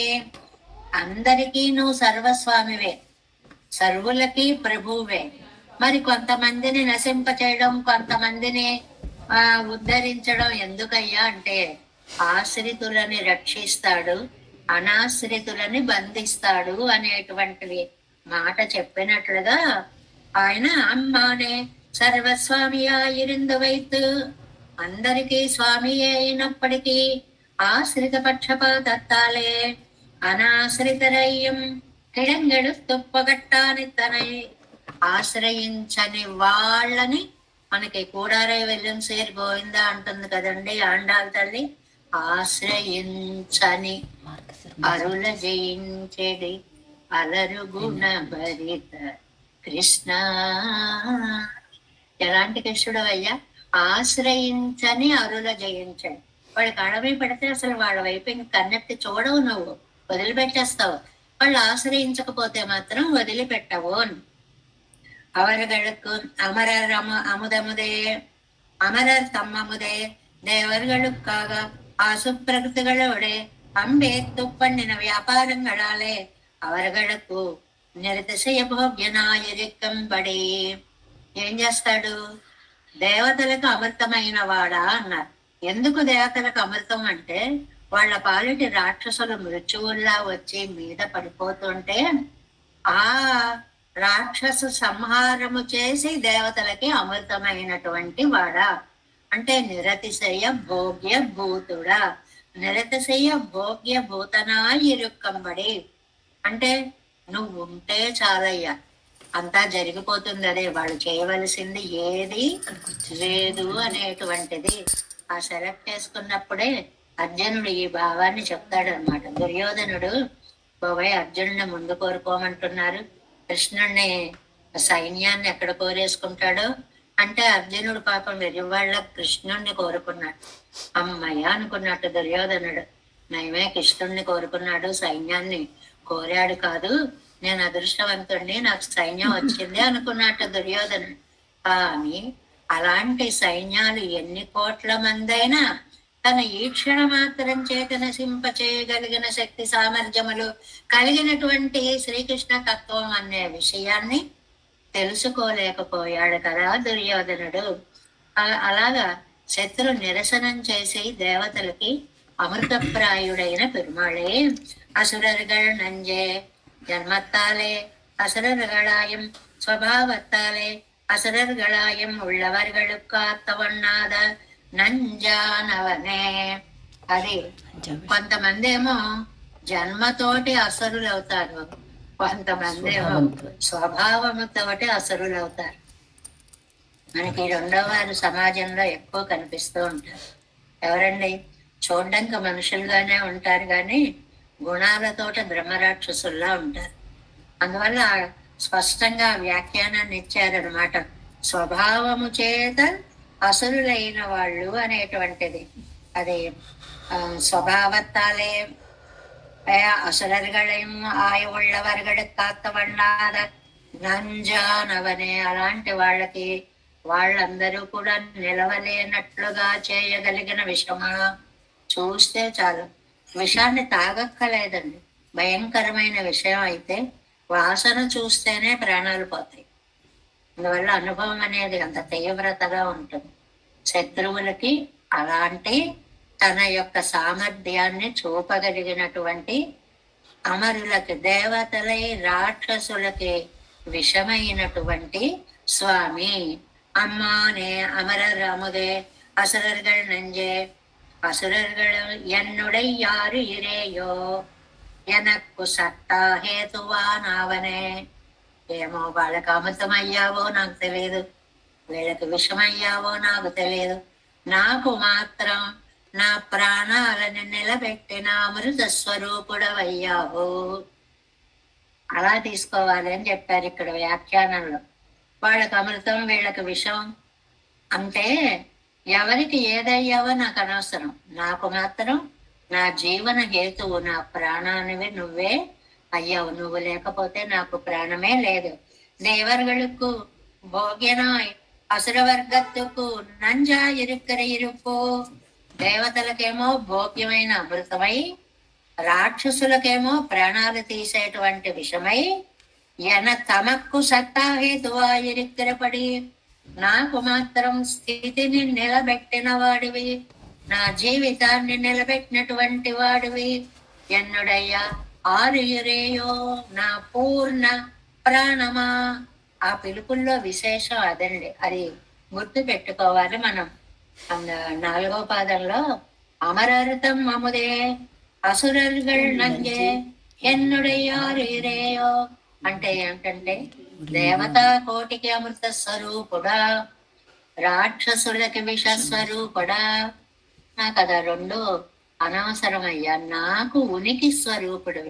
అందరికీ నువ్వు సర్వస్వామివే, సర్వులకి ప్రభువే. మరి కొంతమందిని నశింప చేయడం, కొంతమందిని ఉద్ధరించడం ఎందుకయ్యా అంటే ఆశ్రితులని రక్షిస్తాడు, అనాశ్రితులని బంధిస్తాడు అనేటువంటి మాట చెప్పినట్లుగా ఆయన అమ్మానే సర్వస్వామియా ఇరిందు వైతు. అందరికీ స్వామి అయినప్పటికీ ఆశ్రిత పక్షపాతత్తాలే అనాశ్రితరయ్యం కిడంగడు తుప్పగట్టాని తనై. ఆశ్రయించని వాళ్ళని మనకి కూడారే వెళ్ళం సేర్ గోవిందా అంటుంది కదండి ఆండాల తల్లి. ఆశ్రయించని అరుల జయించెడి అలరు గుణ భరిత కృష్ణ. ఎలాంటి కృష్ణుడు అయ్యా? ఆశ్రయించని అరుల జయించండి. వాళ్ళకి అడవి పెడితే అసలు వాళ్ళ వైపు ఇంక కన్నెత్తి చూడవు, నువ్వు వదిలిపెట్టేస్తావు. వాళ్ళు ఆశ్రయించకపోతే మాత్రం వదిలిపెట్టవు. அவர்களுக்கு அமரர் அமுதமுதே அமரர் தம்மமுதே தேவர்களுக்காக ஆசுப்பிரகృతిகளோட அம்பேத்து பண்ணின வியாபாரங்களாலே அவர்களுக்கு నిరతిశయ భోగ్యనాయరికంబడి. ఏం చేస్తాడు? దేవతలకు అమృతమైన వాడా అన్నారు. ఎందుకు దేవతలకు అమృతం అంటే, వాళ్ళ పాలిటి రాక్షసులు మృత్యువుల్లా వచ్చి మీద పడిపోతుంటే ఆ రాక్షస సంహారము చేసి దేవతలకి అమృతమైనటువంటి వాడా అంటే నిరతిశయ భోగ్య భూతుడా. నిరతిశయ భోగ్య భూతనా ఇరుక్కంబడి అంటే నువ్వు ఉంటే చాలయ్యా, అంతా జరిగిపోతుంది. అదే వాళ్ళు చేయవలసింది ఏది లేదు అనేటువంటిది. ఆ సెలెక్ట్ చేసుకున్నప్పుడే అర్జునుడు ఈ భావాన్ని చెప్తాడనమాట. దుర్యోధనుడు బాబాయ్ అర్జునుడిని ముందు కోరుకోమంటున్నారు, కృష్ణుడిని సైన్యాన్ని ఎక్కడ కోరేసుకుంటాడో అంటే అర్జునుడు పాపం వెరివాళ్ళ కృష్ణుణ్ణి కోరుకున్నాడు. అమ్మయ్య అనుకున్నట్టు దుర్యోధనుడు. నయమే కృష్ణుణ్ణి కోరుకున్నాడు, సైన్యాన్ని కోరాడు కాదు. నేను అదృష్టవంతుణ్ణి, నాకు సైన్యం వచ్చింది అనుకున్నట్టు దుర్యోధనుడు. కానీ అలాంటి సైన్యాలు ఎన్ని కోట్ల మందైనా తన ఈక్షణ మాత్రం చేత నశింప చేయగలిగిన శక్తి సామర్థ్యములు కలిగినటువంటి శ్రీకృష్ణ తత్వం అనే విషయాన్ని తెలుసుకోలేకపోయాడు కదా దుర్యోధనుడు. అలాగా శత్రు నిరసనం చేసి దేవతలకి అమృతప్రాయుడైన పెరుమాళే అసురర్గళ నంజే జన్మత్తాలే அசுரர்களாயும் ஸ்வபாவத்தாலே அசுரர்களாயும் உள்ளவர்களுக்காத்தవన్నాద నంజానవనే. అది కొంతమంది ఏమో జన్మతోటి అసురులు అవుతారు, కొంతమంది ఏమో స్వభావముతోటి అసురులు అవుతారు. మనకి రెండవ వారు సమాజంలో ఎక్కువ కనిపిస్తూ ఉంటారు. ఎవరండి? చూడడానికి మనుషులుగానే ఉంటారు కానీ గుణాలతోటి బ్రహ్మరాక్షసుల్లా ఉంటారు. అందువల్ల స్పష్టంగా వ్యాఖ్యానాన్ని ఇచ్చారనమాట. స్వభావము చేత అసురులైన వాళ్ళు అనేటువంటిది. అది స్వభావత్తాలే అసురர்களையும் ஆயுள்ளவர்களுக்கு காத்தவண்ணாத నంజానవనే. అలాంటి వాళ్ళకి వాళ్ళందరూ కూడా నిలవలేనట్లుగా చేయగలిగిన విషమా చూస్తే చాలు. విషాన్ని తాగక్కలేదండి. భయంకరమైన విషయం అయితే వాసన చూస్తేనే ప్రాణాలు పోతాయి. అందువల్ల అనుభవం అనేది అంత తీవ్రతగా ఉంటుంది. శత్రువులకి అలాంటి తన యొక్క సామర్థ్యాన్ని చూపగలిగినటువంటి అమరులకి, దేవతలై రాక్షసులకి విషమైనటువంటి స్వామి அம்மானே அமரர் அமுதே அசுரர்கள் நெஞ்சே அசுரர்கள் என்னுடைய யாரு இறையோ எனக்கு సత్తా హేతువానవనే. ఏమో వాళ్ళకి అమృతమయ్యావో నాకు తెలియదు, వీళ్ళకి విషమయ్యావో నాకు తెలియదు, నాకు మాత్రం నా ప్రాణాలను నిలబెట్టిన అమృత స్వరూపుడవయ్యావు. అలా తీసుకోవాలి అని చెప్పారు ఇక్కడ వ్యాఖ్యానంలో. వాళ్ళకి అమృతం వీళ్ళకి విషం అంటే ఎవరికి ఏదయ్యావో నాకు అనవసరం, నాకు మాత్రం నా జీవన హేతువు, నా ప్రాణానివి నువ్వే అయ్యావు. నువ్వు లేకపోతే నాకు ప్రాణమే లేదు. దేవర్గళుకు భోగ్యనాయ్ అసురవర్గత్తుకు నంజా ఇరుక్కర ఇరుపు. దేవతలకేమో భోగ్యమైన అమృతమై, రాక్షసులకేమో ప్రాణాలు తీసేటువంటి విషమై, తమకు సత్తా హేతువా ఇరుక్కరపడి నాకు మాత్రం స్థితిని నిలబెట్టిన వాడివి, నా జీవితాన్ని నిలబెట్టినటువంటి వాడివి. ఎన్నుడయ్యా ఆరుయురేయో నా పూర్ణ ప్రాణమా. ఆ పిలుపుల్లో విశేషం అదండి. అది గుర్తు పెట్టుకోవాలి మనం. 4వ పాదంలో అమరర్థం అముదే అసురర్గళ్ నంజే ఎన్నుడయ్యారురేయో అంటే ఏమిటంటే దేవతా కోటికి అమృత స్వరూపుడా, రాక్షసులకి విష స్వరూపుడా. నాకు అది రెండు అనవసరమయ్యా. నాకు ఉనికి స్వరూపుడు,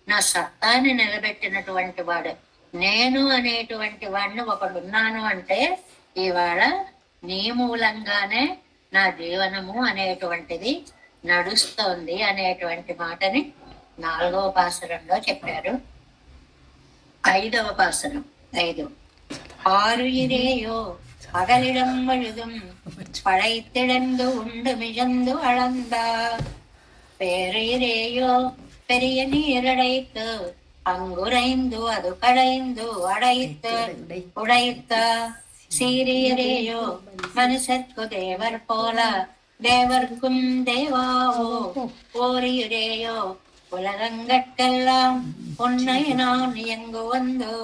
నా సత్తాన్ని నిలబెట్టినటువంటి వాడు, నేను అనేటువంటి వాడిని ఒకడున్నాను అంటే ఇవాళ నీ మూలంగానే నా జీవనము అనేటువంటిది నడుస్తోంది అనేటువంటి మాటని 4వ పాసురంలో చెప్పారు. 5వ పాసురం 5 ஆறு இறையோ அகலிடம் முழுதும் படைத்திடந்து உண்டு மிழந்து அளந்தா பேரிரேயோ பெரிய நீரடைத்து அங்குரைந்து அது களைந்து அடைத்து உடைத்த சீரியரேயோ மனுஷர்க்கு தேவர் போல தேவர்க்கும் தேவாவோ ஓரியுரேயோ ఉలగంగట్టెల్లాం ఉన్నయనా నియంగు వందు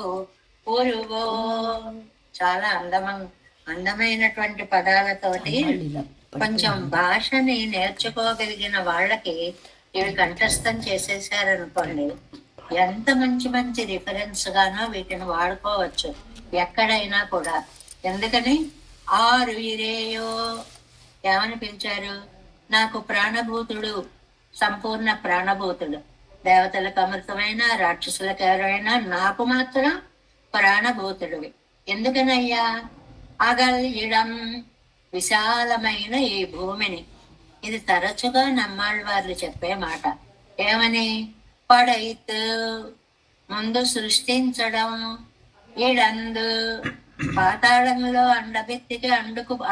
ఊరువో. చాలా అందమైనటువంటి పదాలతోటి కొంచెం భాషని నేర్చుకోగలిగిన వాళ్ళకి ఇవి కంఠస్థం చేసేసారనుకోండి, ఎంత మంచి మంచి రిఫరెన్స్ గానో వీటిని వాడుకోవచ్చు ఎక్కడైనా కూడా. ఎందుకని ఆరు ఇరేయో ఏమని పిలిచారు? నాకు ప్రాణభూతుడు, సంపూర్ణ ప్రాణభూతుడు. దేవతలకు అమృతమైన, రాక్షసులకు ఎవరైనా, నాకు మాత్రం ప్రాణభూతుడివి. ఎందుకనయ్యా? అగల్యడం విశాలమైన ఈ భూమిని. ఇది తరచుగా నమ్మాళ్ళవార్లు చెప్పే మాట. ఏమని? పడైతు ముందు సృష్టించడం, ఇడందు పాతాళంలో అండబెత్తికి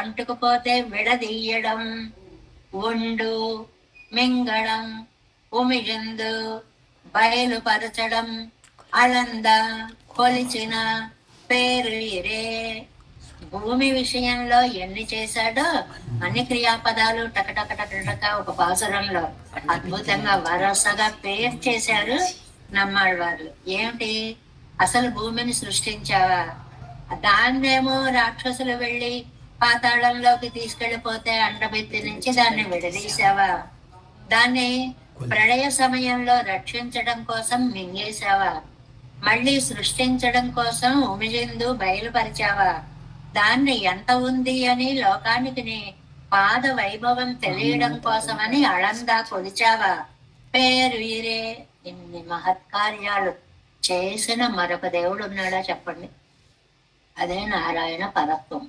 అంటుకుపోతే విడదీయడం, ఉండు మింగడం, ఉమిజందు బయలుపరచడం, అలంద కొలిచిన పేరు ఇరే. భూమి విషయంలో ఎన్ని చేశాడో అన్ని క్రియాపదాలు టకటక టకటక ఒక పాసురంలో అద్భుతంగా వరసగా పేరు చేశారు నమ్మాళ్ళవారు. ఏమిటి? అసలు భూమిని సృష్టించావా? దాన్నేమో రాక్షసులు వెళ్ళి పాతాళంలోకి తీసుకెళ్లిపోతే అండబెత్తి నుంచి దాన్ని విడదీశావా? దాన్ని ప్రళయ సమయంలో రక్షించడం కోసం మింగేశావా? మళ్ళీ సృష్టించడం కోసం ఉమిజిందు బయలుపరిచావా? దాన్ని ఎంత ఉంది అని లోకానికి నీ పాద వైభవం తెలియడం కోసమని అళందా కొలిచావా? పేరు వీరే. ఇన్ని మహత్కార్యాలు చేసిన మరొక దేవుడు ఉన్నాడా చెప్పండి? అదే నారాయణ పరత్వం.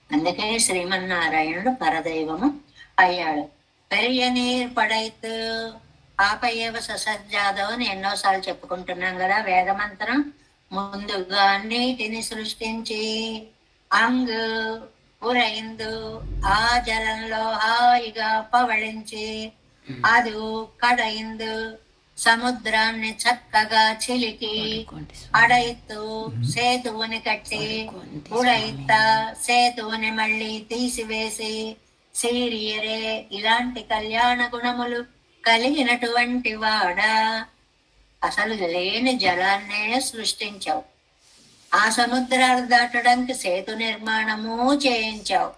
అందుకే శ్రీమన్నారాయణుడు పరదైవము అయ్యాడు. పెరియ నీరు పడైతు ఆపయేవ ససజ్జాదవ్ అని ఎన్నోసార్లు చెప్పుకుంటున్నాం కదా వేదమంత్రం. ముందుగా నీటిని సృష్టించి అంగు ఉరైందు ఆ జలంలో హాయిగా పవళించి అది కడైందు సముద్రాన్ని చక్కగా చిలికి అడైతు సేతువుని కట్టి ఉడైత సేతువుని మళ్ళీ తీసివేసి సీరియరే. ఇలాంటి కళ్యాణ గుణములు కలిగినటువంటి వాడా, అసలు లేని జలాన్నే సృష్టించావు. ఆ సముద్రాలు దాటడానికి సేతు నిర్మాణము చేయించావు.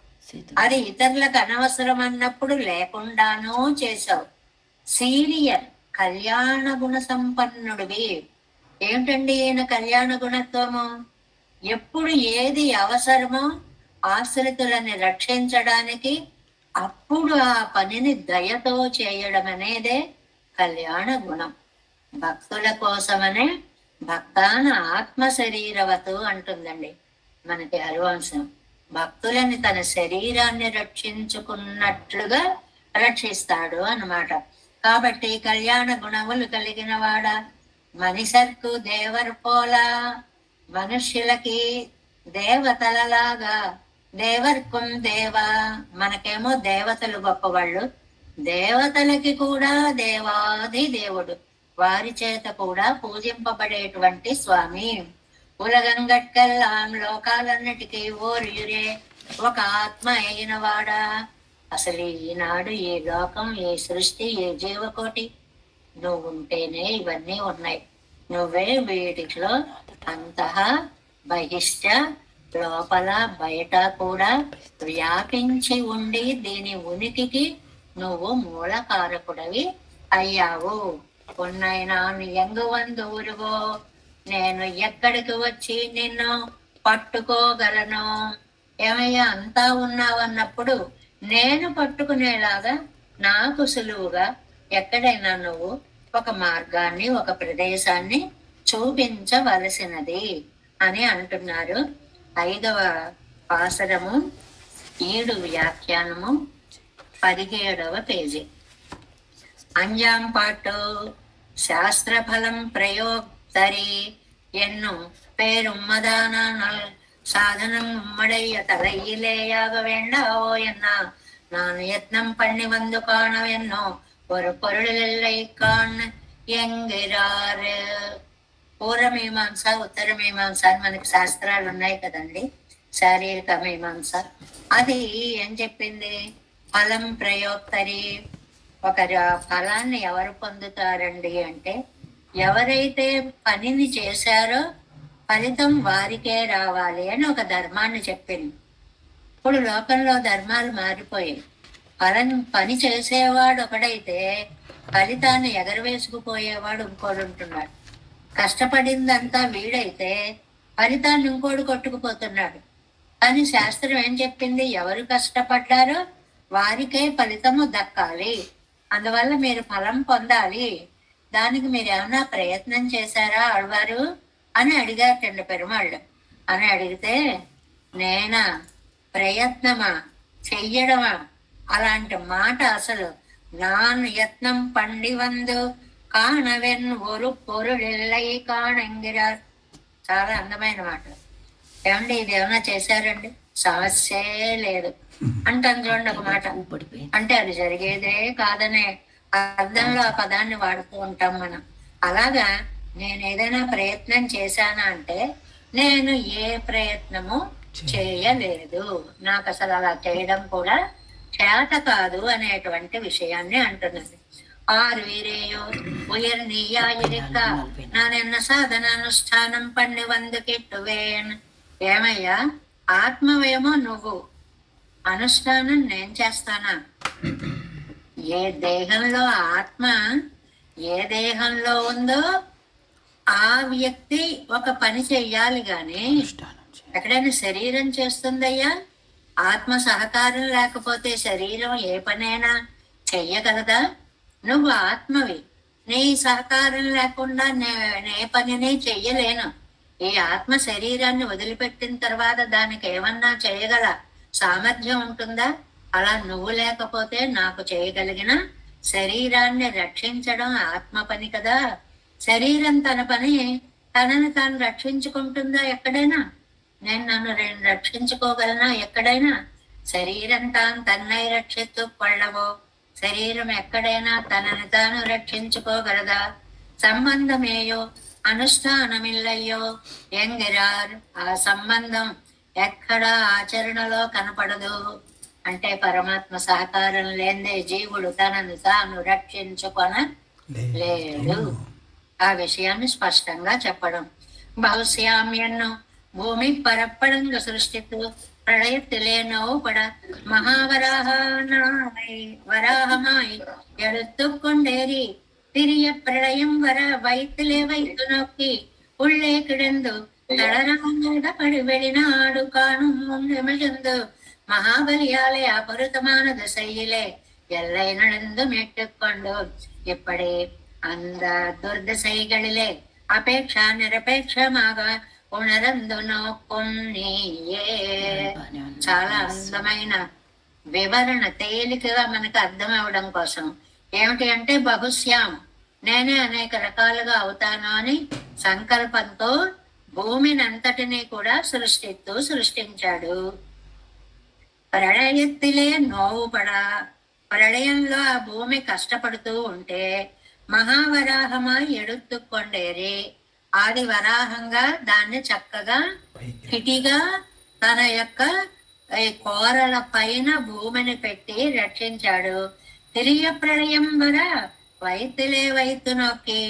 అది ఇతరులకు అనవసరం అన్నప్పుడు లేకుండానూ చేశావు. సీరియర్ కళ్యాణ గుణ సంపన్నుడివి. ఏమిటండి ఈయన కళ్యాణ గుణత్వము? ఎప్పుడు ఏది అవసరమో ఆశ్రితులని రక్షించడానికి అప్పుడు ఆ పనిని దయతో చేయడం అనేదే కళ్యాణ గుణం. భక్తుల కోసమనే భక్తాన ఆత్మ శరీరవతు అంటుందండి మనకి హరివంశం. భక్తులని తన శరీరాన్ని రక్షించుకున్నట్లుగా రక్షిస్తాడు అన్నమాట. కాబట్టి కళ్యాణ గుణములు కలిగిన వాడ మనిషర్కు దేవర్ పోలా, మనుష్యులకి దేవతలలాగా, దేవర్కుం దేవా మనకేమో దేవతలు గొప్పవాళ్ళు, దేవతలకి కూడా దేవాది దేవుడు, వారి చేత కూడా పూజింపబడేటువంటి స్వామి. ఉలగంగట్కెల్లాం లోకాలన్నిటికీ ఓరియురే ఒక ఆత్మ అయిన వాడా. అసలు ఈనాడు ఈ లోకం, ఈ సృష్టి, ఈ జీవకోటి నువ్వు ఉంటేనే ఇవన్నీ ఉన్నాయి. నువ్వే వీటిలో అంతః బహిష్ట లోపల బయట కూడా వ్యాపించి ఉండి దీని ఉనికికి నువ్వు మూలకారకుడవి అయ్యావు. ఉన్నైనా ఎంగు వందూరుగో, నేను ఎక్కడికి వచ్చి నిన్ను పట్టుకోగలను? ఏమయ్యా అంతా ఉన్నావన్నప్పుడు నేను పట్టుకునేలాగా నాకు సులువుగా ఎక్కడైనా నువ్వు ఒక మార్గాన్ని, ఒక ప్రదేశాన్ని చూపించవలసినది అని అంటున్నారు. 5వ పాసరము 7 వ్యాఖ్యానము 17వ పేజీ. அஞ்சாம் பாட்டு சாஸ்திரபலம் பிரயோக்தரி என்னும் பேரும்மதான சாதனம் உம்மடைய தலையிலேயாக வேண்டாவோ என்ன, நான் யத்னம் பண்ணி வந்து காணவென்னோ ஒரு பொருளில்லை காண் ఎంగిరారు. పూర్వమీమాంస, ఉత్తర మీమాంస అని మనకి శాస్త్రాలు ఉన్నాయి కదండి. శారీరక మీమాంస అది ఏం చెప్పింది? ఫలం ప్రయోక్తరి. ఒక ఫలాన్ని ఎవరు పొందుతారండి అంటే, ఎవరైతే పనిని చేశారో ఫలితం వారికే రావాలి అని ఒక ధర్మాన్ని చెప్పింది. ఇప్పుడు లోకంలో ధర్మాలు మారిపోయాయి. పని చేసేవాడు ఒకడైతే ఫలితాన్ని ఎగరవేసుకుపోయేవాడు ఇంకోడు ఉంటున్నాడు. కష్టపడిందంతా వీడైతే ఫలితాన్ని ఇంకోడు కొట్టుకుపోతున్నాడు. కానీ శాస్త్రం ఏం చెప్పింది? ఎవరు కష్టపడ్డారో వారికే ఫలితము దక్కాలి. అందువల్ల మీరు ఫలం పొందాలి. దానికి మీరు ఏమైనా ప్రయత్నం చేశారా ఆళ్వారు అని అడిగారు పెరుమాళ్ళు. అని అడిగితే, నేనా ప్రయత్నమా చెయ్యడమా అలాంటి మాట అసలు నాన్ యత్నం పండివందు కానవెన్ ఒరు పొరుళెల్లై కాణంగిరార్. చాలా అందమైన మాట. ఏమండి ఇది ఏమైనా చేశారండి? సమస్యే లేదు అంటే అందులో ఒక మాట. అంటే అది జరిగేదే కాదనే అర్థంలో ఆ పదాన్ని వాడుతూ ఉంటాం మనం. అలాగా నేను ఏదైనా ప్రయత్నం చేశానా అంటే నేను ఏ ప్రయత్నము చేయలేదు, నాకు అసలు అలా చేయడం కూడా చేత కాదు అనేటువంటి విషయాన్ని అంటున్నది. ఆరు వీరేయో ఉయర్నీయాయిరిక్క నానెన్న సాధనానుష్ఠానం పన్ని వందుకెట్టువేన్. ఏమయ్యా, ఆత్మవేమో నువ్వు, అనుష్ఠానం నేను చేస్తానా? ఏ దేహంలో ఆత్మ ఏ దేహంలో ఉందో ఆ వ్యక్తి ఒక పని చెయ్యాలి గాని ఎక్కడైనా శరీరం చేస్తుందయ్యా? ఆత్మ సహకారం లేకపోతే శరీరం ఏ పనైనా చెయ్యగలదా? నువ్వు ఆత్మవి, నీ సహకారం లేకుండా నే పనిని చెయ్యలేను. ఈ ఆత్మ శరీరాన్ని వదిలిపెట్టిన తర్వాత దానికి ఏమన్నా చేయగల సామర్థ్యం ఉంటుందా? అలా నువ్వు లేకపోతే నాకు చేయగలిగిన శరీరాన్ని రక్షించడం ఆత్మ పని కదా. శరీరం తన పని తనని తాను రక్షించుకుంటుందా ఎక్కడైనా? నన్ను రక్షించుకోగలనా ఎక్కడైనా? శరీరం తాను తన్నై రక్షిత్తు కొళ్ళవో. శరీరం ఎక్కడైనా తనని తాను రక్షించుకోగలదా? సంబంధమేయో అనుష్ఠానమిల్లయ్యో ఎంగిరార్. ఆ సంబంధం ఎక్కడా ఆచరణలో కనపడదు. అంటే పరమాత్మ సహకారం లేదే జీవుడు తనను తాను రక్షించుకొన లేడు. ఆ విషయాన్ని స్పష్టంగా చెప్పడం. బహుశ్యామ్యన్ను భూమి పరప్పడంగా సృష్టిత్తు ప్రళయத்திலேனோ பட வராகமாய் எடுத்துக்கொண்டேறி திரிய பிரளயம் வர வயிற்றிலே வைத்து நோக்கி உள்ளே கிடந்து தளராடபடி வெளிநாடு காணும் முன்னிமிழ்ந்து மகாபலியாலே அபருத்தமான திசையிலே எல்லை நடந்து மீட்டுக்கொண்டு இப்படி அந்த దుర్దశైகளிலே అపేక్ష నిరపేక్షமாக ఉణరందు నోక్కుం నీయే. చాలా అందమైన వివరణ తేలికగా మనకు అర్థం అవడం కోసం. ఏమిటి అంటే బహుశ్యాం, నేనే అనేక రకాలుగా అవుతాను అని సంకల్పంతో భూమిని అంతటినీ కూడా సృష్టించాడు. ప్రళయత్తిలే నోవుపడ, ప్రళయంలో ఆ భూమి కష్టపడుతూ ఉంటే మహావరాహమా ఎడుతుకొండేరి ఆది వరాహంగా దాన్ని చక్కగా కిటిగా తన యొక్క కోరల పైన భూమిని పెట్టి రక్షించాడు. తిరియ ప్రళయం వర వైతులే వైతు నొక్కి,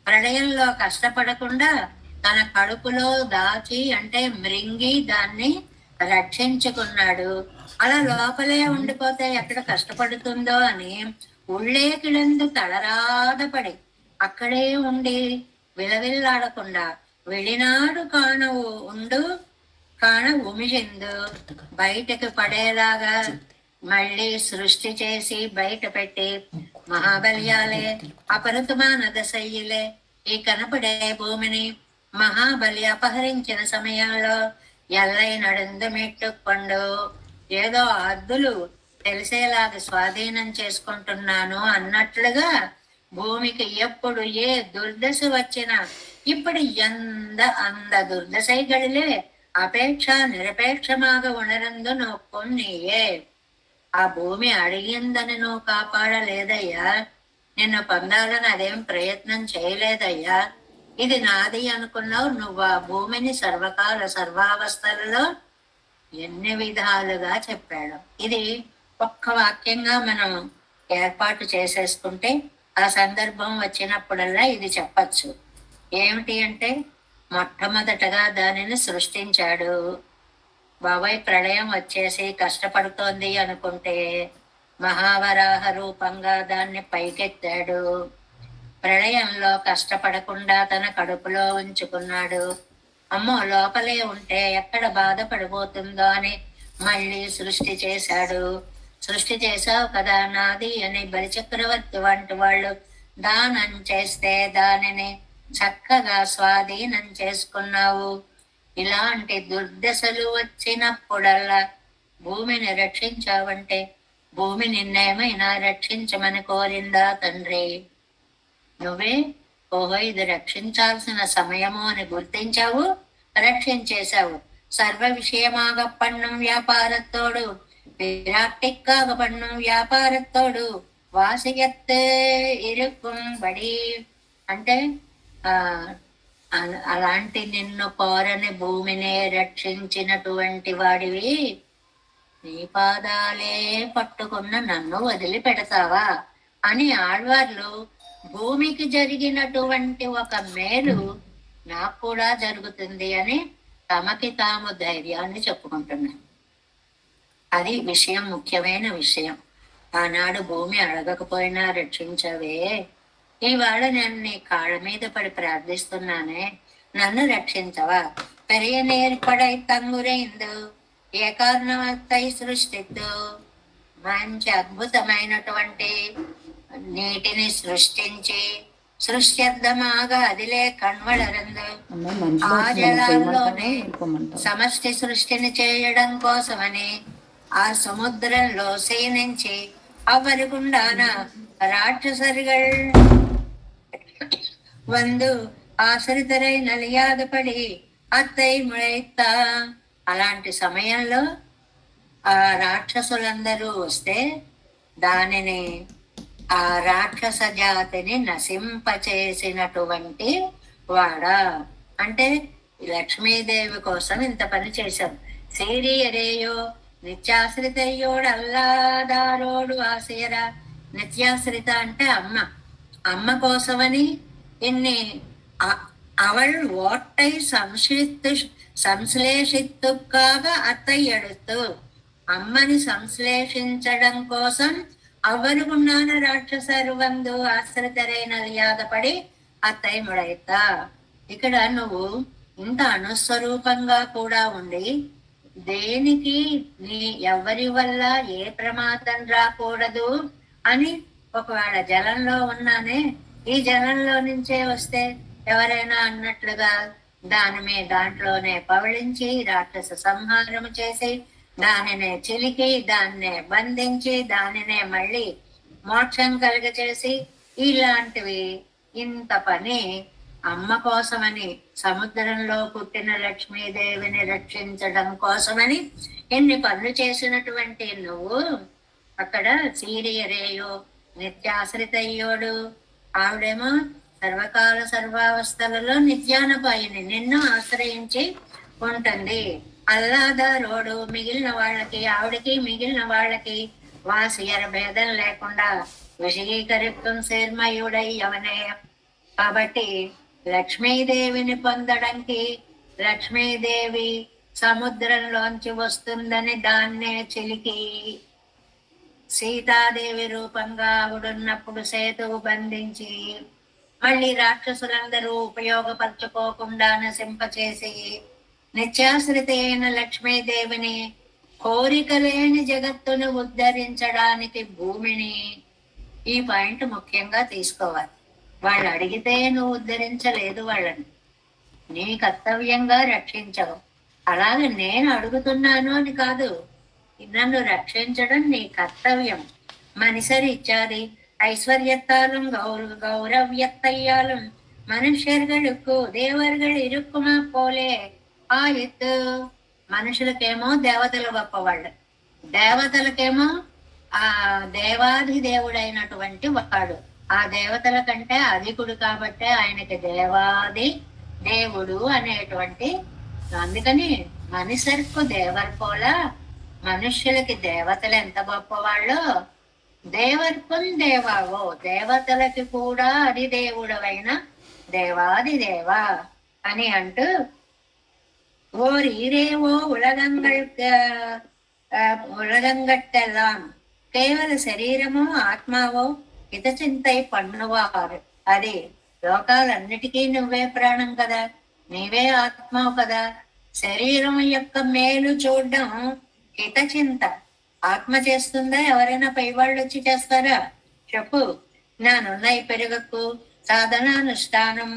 ప్రళయంలో కష్టపడకుండా తన కడుపులో దాచి అంటే మృంగి దాన్ని రక్షించుకున్నాడు. అలా లోపలే ఉండిపోతే ఎక్కడ కష్టపడుతుందో అని ఉళ్ళేకిడందు తళరాదపడి అక్కడే ఉండి విలవిల్లాడకుండా వెళ్ళినాడు కాణ ఉమిజిందు బయటకు పడేలాగా మళ్ళీ సృష్టి చేసి బయట పెట్టి మహాబల్యాలే అపరుతుమాన దశయ్యలే ఈ కనపడే భూమిని మహాబలి అపహరించిన సమయంలో ఎల్లై నడుందు మెట్టుకొండు. ఏదో అద్దులు తెలిసేలాగా స్వాధీనం చేసుకుంటున్నాను అన్నట్లుగా భూమికి ఎప్పుడు ఏ దుర్దశ వచ్చినా ఇప్పుడు அந்த దుర్దశైகளிலே అపేక్ష నిరపేక్షమాగ ఉణరందు నోక్కుం నీయే. ఆ భూమి అడిగిందని నువ్వు కాపాడలేదయ్యా, నిన్ను పొందాలని అదేం ప్రయత్నం చేయలేదయ్యా. ఇది నాది అనుకున్నావు. నువ్వు ఆ భూమిని సర్వకాల సర్వావస్థలలో ఎన్ని విధాలుగా చెప్పాడు. ఇది ఒక్క వాక్యంగా మనం ఏర్పాటు చేసేసుకుంటే ఆ సందర్భం వచ్చినప్పుడల్లా ఇది చెప్పచ్చు. ఏమిటి అంటే, మొట్టమొదటగా దానిని సృష్టించాడు. బాబాయ్ ప్రళయం వచ్చేసి కష్టపడుతోంది అనుకుంటే మహావరాహ రూపంగా దాన్ని పైకెత్తాడు. ప్రళయంలో కష్టపడకుండా తన కడుపులో ఉంచుకున్నాడు. అమ్మో లోపలే ఉంటే ఎక్కడ బాధపడిపోతుందో అని మళ్ళీ సృష్టి చేశాడు. సృష్టి చేశావు కదా నాది అని బలిచక్రవర్తి వంటి వాళ్ళు దానం చేస్తే దానిని చక్కగా స్వాధీనం చేసుకున్నావు. ఇలాంటి దుర్దశలు వచ్చినప్పుడల్లా భూమిని రక్షించావంటే భూమి నిన్నేమైనా రక్షించమని కోరిందా తండ్రి? నువ్వే ఓహో ఇది రక్షించాల్సిన సమయము అని గుర్తించావు, రక్షించేశావు. సర్వ విషయమాగ పన్నుం వ్యాపారத்தோடு விராட்டிக்காக பண்ணும் వ్యాపారத்தோடு వాసియత్ ఇరుకుంబడి అంటే అలాంటి నిన్ను కోరని భూమిని రక్షించినటువంటి వాడివి నీ పాదాలే పట్టుకున్న నన్ను వదిలిపెడతావా అని ఆళ్వార్లు భూమికి జరిగినటువంటి ఒక మేలు నాకు కూడా జరుగుతుంది అని తమకి తాము ధైర్యాన్ని చెప్పుకుంటున్నారు. అది విషయం, ముఖ్యమైన విషయం. ఆనాడు భూమి అడగకపోయినా రక్షించవే, ఇవాళ నేను నీ కాళ్ళ మీద పడి ప్రార్థిస్తున్నానే, నన్ను రక్షించవా? పెరియ నేర్పడై తంగురైందు ఏ కారణమై సృష్టిద్దు. మంచి అద్భుతమైనటువంటి నీటిని సృష్టించి సృష్టిద్దమాగా అదిలే కణ్వళరందు ఆ జలాల్లోనే సమష్టి సృష్టిని చేయడం కోసమని ఆ సముద్రంలో శయనించి అవరుగుండాన రాక్షసరిగల్ వందు ఆశ్రితరై నలియాదపడి అత్తై ముళైత్తా. అలాంటి సమయంలో ఆ రాక్షసులందరూ వస్తే దానిని ఆ రాక్షస జాతిని నశింపచేసినటువంటి వాడా అంటే లక్ష్మీదేవి కోసం ఇంత పని చేశాం. సీరియరేయో నిత్యాశ్రితయ్యోడు అల్లాదారోడు ఆశయరా. నిత్యాశ్రిత అంటే అమ్మ, అమ్మ కోసమని ఇన్ని అవள் ఓట్టై సంశ్లేషిత్తుకాగ అత్తై ఎడుతూ అమ్మని సంశ్లేషించడం కోసం అవరుగుండాన రాక్షసరు వందు ఆశ్రితరైన యాదపడి అత్తై ముడైతా. ఇక్కడ నువ్వు ఇంత అనుస్వరూపంగా కూడా ఉండి దేనికి నీ ఎవరి వల్ల ఏ ప్రమాదం రాకూడదు అని ఒకవేళ జలంలో ఉన్నానే ఈ జలంలో నుంచే వస్తే ఎవరైనా అన్నట్లుగా దాంట్లోనే పవళించి రాక్షస సంహారం చేసి దానినే చిలికి దాన్నే బంధించి దానినే మళ్ళీ మోక్షం కలుగచేసి ఇలాంటివి ఇంత పని అమ్మ కోసమని సముద్రంలో పుట్టిన లక్ష్మీదేవిని రక్షించడం కోసమని ఎన్ని పనులు చేసినటువంటి నువ్వు అక్కడ సీరియరేయో నిత్యాశ్రితయ్యోడు ఆవిడేమో సర్వకాల సర్వావస్థలలో నిత్యానపాయిని నిన్ను ఆశ్రయించి ఉంటుంది. అల్లాదారోడు మిగిలిన వాళ్ళకి ఆవిడకి మిగిలిన వాళ్ళకి వాసియర భేదం లేకుండా విషయీకరిత్వం శీర్మయుడై అవనే. కాబట్టి లక్ష్మీదేవిని పొందడానికి లక్ష్మీదేవి సముద్రంలోంచి వస్తుందని దాన్నే చిలికి సీతాదేవి రూపంగా ఆవిడున్నప్పుడు సేతువు బంధించి మళ్ళీ రాక్షసులందరూ ఉపయోగపరచుకోకుండా నశింపచేసి నిత్యాశ్రిత అయిన లక్ష్మీదేవిని కోరిక లేని జగత్తును ఉద్ధరించడానికి భూమిని ఈ పాయింట్ ముఖ్యంగా తీసుకోవాలి. వాళ్ళు అడిగితే నువ్వు ఉద్ధరించలేదు వాళ్ళని, నీ కర్తవ్యంగా రక్షించవు. అలాగే నేను అడుగుతున్నాను అని కాదు, నన్ను రక్షించడం నీ కర్తవ్యం. మనిషరిచ్చాది ஐஸ்வர்யத்தாலும் கௌரவியத்தையாலும் మనుష్యர்களுకు దేవర్గళ ఇరుక్కుమా పోలే ఆయిత్. మనుషులకేమో దేవతలు గొప్పవాళ్ళు, దేవతలకేమో ఆ దేవాది దేవుడైనటువంటి వాడు ఆ దేవతల కంటే అధికుడు కాబట్టి ఆయనకి దేవాది దేవుడు అనేటువంటి, అందుకని మనిషర్కు దేవర్ మనుష్యులకి దేవతలు ఎంత గొప్పవాళ్ళో, దేవర్పం దేవావో దేవతలకి కూడా అది దేవుడవైన దేవాది దేవా అని అంటూ, ஓர் ஈரேவோ உலகங்கட்டெல்லாம் కేవల శరీరము ఆత్మావో హితచింతై పన్నువారు. అది లోకాలన్నిటికీ నువ్వే ప్రాణం కదా, నీవే ఆత్మవు కదా. శరీరం యొక్క మేలు చూడడం హితచింత. ఆత్మ చేస్తుందా? ఎవరైనా పైవాళ్ళు వచ్చి చేస్తారా? చెప్పు. నానున్నై పెరుగకు సాధనానుష్ఠానం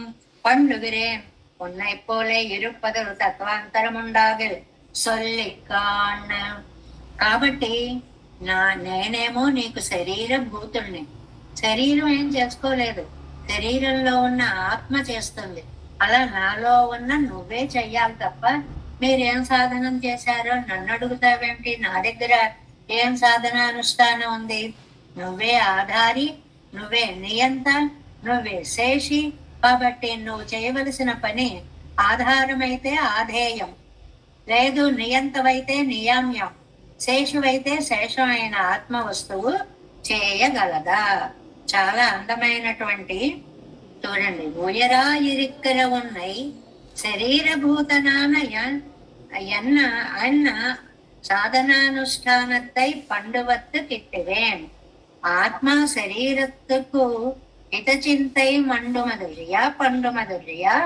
పండుగిరేన్ ఉన్నై పోలే ఇరుపదలు తత్వాంతరముండాగు సొల్లికాన్. కాబట్టి నేనేమో నీకు శరీర భూతుల్ని. శరీరం ఏం చేసుకోలేదు, శరీరంలో ఉన్న ఆత్మ చేస్తుంది. అలా నాలో ఉన్న నువ్వే చెయ్యాలి తప్ప మీరేం సాధనం చేశారో నన్ను అడుగుతావేమిటి? నా దగ్గర ఏం సాధనానుష్ఠానం ఉంది? నువ్వే ఆధారి, నువ్వే నియంత, నువ్వే శేషి. కాబట్టి నువ్వు చేయవలసిన పని ఆధారమైతే ఆధేయం, లేదు నియంతవైతే నియామ్యం, శేషువైతే శేషమైన ఆత్మ వస్తువు చేయగలదా? చాలా అందమైనటువంటి చూడండి. ఉయరా ఇరిక్కర ఉన్నై శరీరభూతనాన అన్న சாதனானுஷ்டானத்தை பண்டுவத்து கிட்டுவேன். ஆத்மா శరీరத்துకు హితచింతై మండుమదురియా పండుమదురియా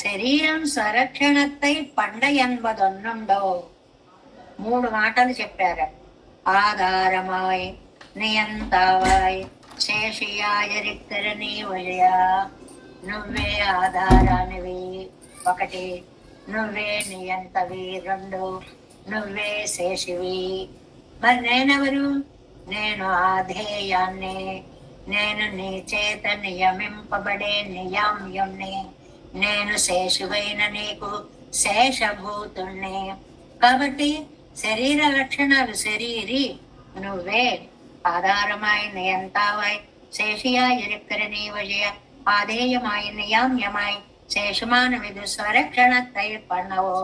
శరీరం స్వరక్షణத்தை పండ ఎన్బదొన్నుండో. 3 మాటలు చెప్పారు. ఆధారమాయ్, నియంతావాయ్, శేషియాయరిక్కర నీవయా. నువ్వే ఆధారానివి 1, నువ్వే నియంతవి 2, నువ్వే శేషివి. మరి నేనెవరు? నేను ఆధేయాన్ని, నేను నీ చేత నియమింపబడే నియామ్యుణ్ణి, నేను శేషువైన నీకు శేషభూతుణ్ణి. కాబట్టి శరీర లక్షణాలు శరీరి నువ్వే. ఆధారమాయ్, నియంతావాయ్, శేషియాయ్ ఇరుక్కర నీవయ, ఆధేయమాయ్, నియామ్యమాయ్, శేషమానవిదు స్వరక్షణత్తై పన్నవో.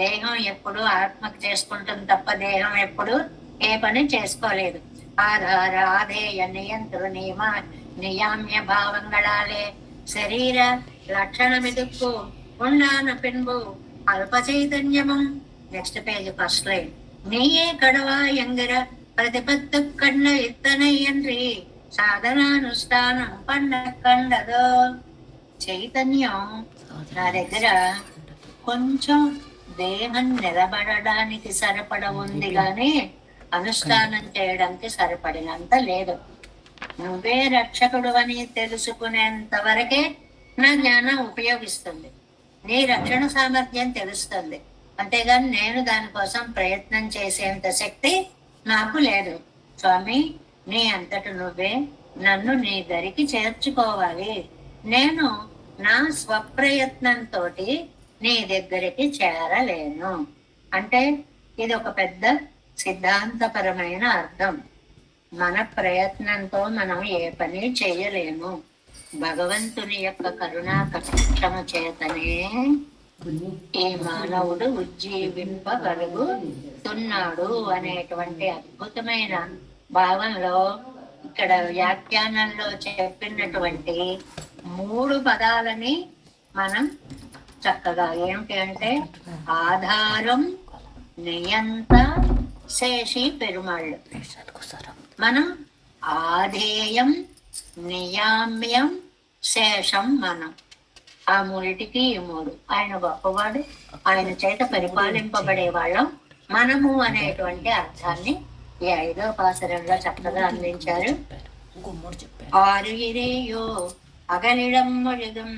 దేహం ఎప్పుడు ఆత్మకు చేసుకుంటుంది తప్ప దేహం ఎప్పుడు ఏ పని చేసుకోలేదు. ఆధార, ఆధేయ, నియంత్రు, నియామ్య భావంగళాలే శరీర లక్షణమిదుక్కు ఉండాన పిన్బు అల్ప చైతన్యము. Next page, first line. நீயே கடவா என்கிற பிரதிபத்து கண்ண இத்தனை என்று సాధనానుష్ఠానం పండ కండదో. చైతన్యం నా దగ్గర కొంచెం దేహం నిలబడడానికి సరిపడ ఉంది కానీ అనుష్ఠానం చేయడానికి సరిపడినంత లేదు. నువ్వే రక్షకుడు అని తెలుసుకునేంత వరకే నా జ్ఞానం ఉపయోగిస్తుంది, నీ రక్షణ సామర్థ్యం తెలుస్తుంది. అంతేగాని నేను దానికోసం ప్రయత్నం చేసేంత శక్తి నాకు లేదు. స్వామి, నీ అంతటి నువ్వే నన్ను నీ దరికి చేర్చుకోవాలి. నేను నా స్వప్రయత్నంతో నీ దగ్గరికి చేరలేను. అంటే ఇది ఒక పెద్ద సిద్ధాంతపరమైన అర్థం. మన ప్రయత్నంతో మనం ఏ పని చేయలేము. భగవంతుని యొక్క కరుణా కటాక్షము చేతనే ఈ మానవుడు ఉజ్జీవింపగలుగుతున్నాడు అనేటువంటి అద్భుతమైన భావంలో ఇక్కడ వ్యాఖ్యానంలో చెప్పినటువంటి 3 పదాలని మనం చక్కగా ఏమిటి అంటే ఆధారం, నియంత, శేషి పెరుమాళ్ళు. మనం ఆధేయం, నియామ్యం, శేషం మనం. ఆ 3టికి ఈ 3. ఆయన గొప్పవాడు, ఆయన చేత పరిపాలింపబడే వాళ్ళం మనము అనేటువంటి అర్థాన్ని ఈ 5వ పాసరంలో చక్కగా అందించారు. 6 ఇరేయో అగలిడం మొழுதும்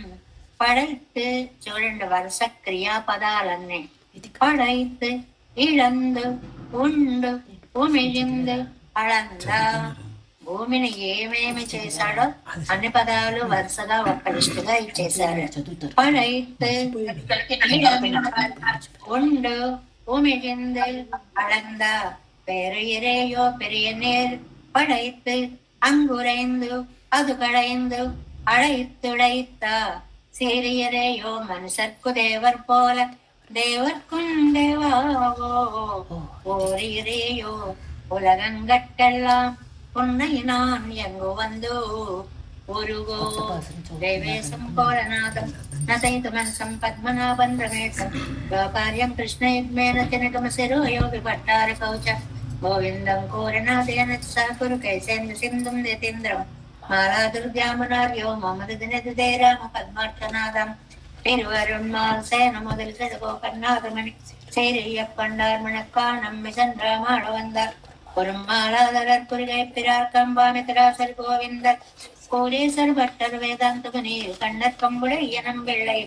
పడైతు. చూడండి వరుస క్రియాపదాలన్నీ. పడైతు, ఇళందు, ఉండు, ఉమిళిందు, అళంద. భూమిని ఏమేమి చేశాడో అన్ని పదాలు వరుసగా ఒక్క లిస్టుగా ఇచ్చేశారు. పడైతు, ఉండు, ఉమిళిందు, అళంద. பெரு இறையோ பெரிய நேர் படைத்து அங்குரைந்து அது கடைந்து அழைத்துடைத்த சீரியரையோ மனுஷர்க்கு தேவர் போல தேவர்க்கும் தேவாவோ ஓரிரையோ உலகங்கட்கெல்லாம் உன்னை நான் எங்கு வந்து உருகோ தேவேசம் கோலநாதம் நதைதுமன்சம் பத்மநாபன் ரமேசம் காரியம் கிருஷ்ணயுக்மேன தினகமசிரோ யோகி பட்டார கௌச்ச கோவிந்தம் கோரநாதேன சாகுரு கைசேந்திர சிந்தும் நிதேந்திரம் மாலா துர்காமனார்யோ மமது தினதுதே ராம பத்மார்த்தநாதம் திருவருண்மால் சேன முதல் செதுகோ கண்ணாதமணி சேரியப்பண்டார் மணக்கான் நம்மி சென்றாமாட வந்தார் ஒரு மாலாதரர் குருகை பிறார் கம்பாமித்திராசர் கோவிந்தர் கோடேசர் பட்டர் வேதாந்த நீர் கண்ணர் கம்புடையனம் பிள்ளை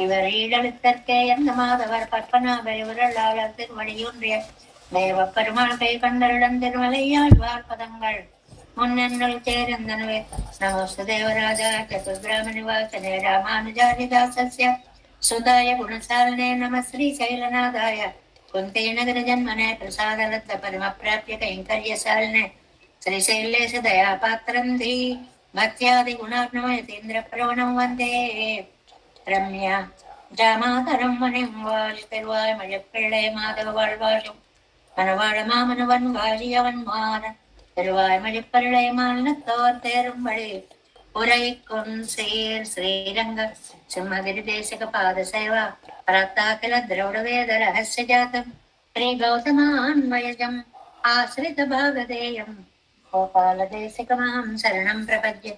இவர் ஈழவித்தற்கே எந்த மாதவர் பற்பனாபர் இவரல்லாளர் திருமணியொன்றிய தேவ பெருமாள் கை கண்டருடன் திருமலையாழ்வார் பதங்கள் முன்னென்னல் சேர்ந்தனவே நமஸ்து தேவராஜா சதுர்கிராம நிவாசனே ராமானுஜாரிதாசஸ்ய சுதாய குணசாலனே நம ஸ்ரீ சைலநாதாய குந்தே நகர ஜன்மனே பிரசாதலத்த பரம பிராப்ய கைங்கர்யசாலினே श्रीशैलेश दया पात्रं धी भक्त्यादि गुणार्णमयतीन्द्र प्रवणं वन्दे रम्या जामातरं मणिं वाजितर्वाय मयप्पिள்ளை மாதவ வாழ்வாழும் மணவாழ மாமனவன் வாழியவன் மான திருவாய் மழிப்பருளை மானத்தோர் தேரும் வழி உரைக்கும் சீர் ஸ்ரீரங்க சிம்மகிரி தேசிக பாத சேவா பராத்தாக்கில திரௌட வேத ரகசிய ஜாதம் ஸ்ரீ கௌதமான்வயஜம் ஆசிரித பாகதேயம் गोपाल देशिकमां शरणं प्रपद्ये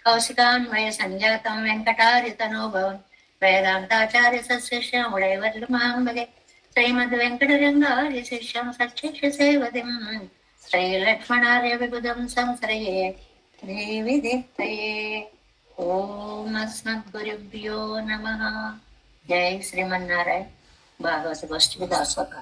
कौशिकान्वय संजातं वेंकटार्यतनोभवं वेदान्ताचार्य सशिष्यं उडैवर्लुमाम्बगे श्रीमद् वेंकटरंगार्य शिष्यं सच्शिष्य सेवतिं श्रीलक्ष्मणार्य विबुधं संश्रये देवी दीप्तये ओम अस्मद्गुरुभ्यो नमः। जय श्रीमन्नारायण। भागवत गोष्ठी दासोका।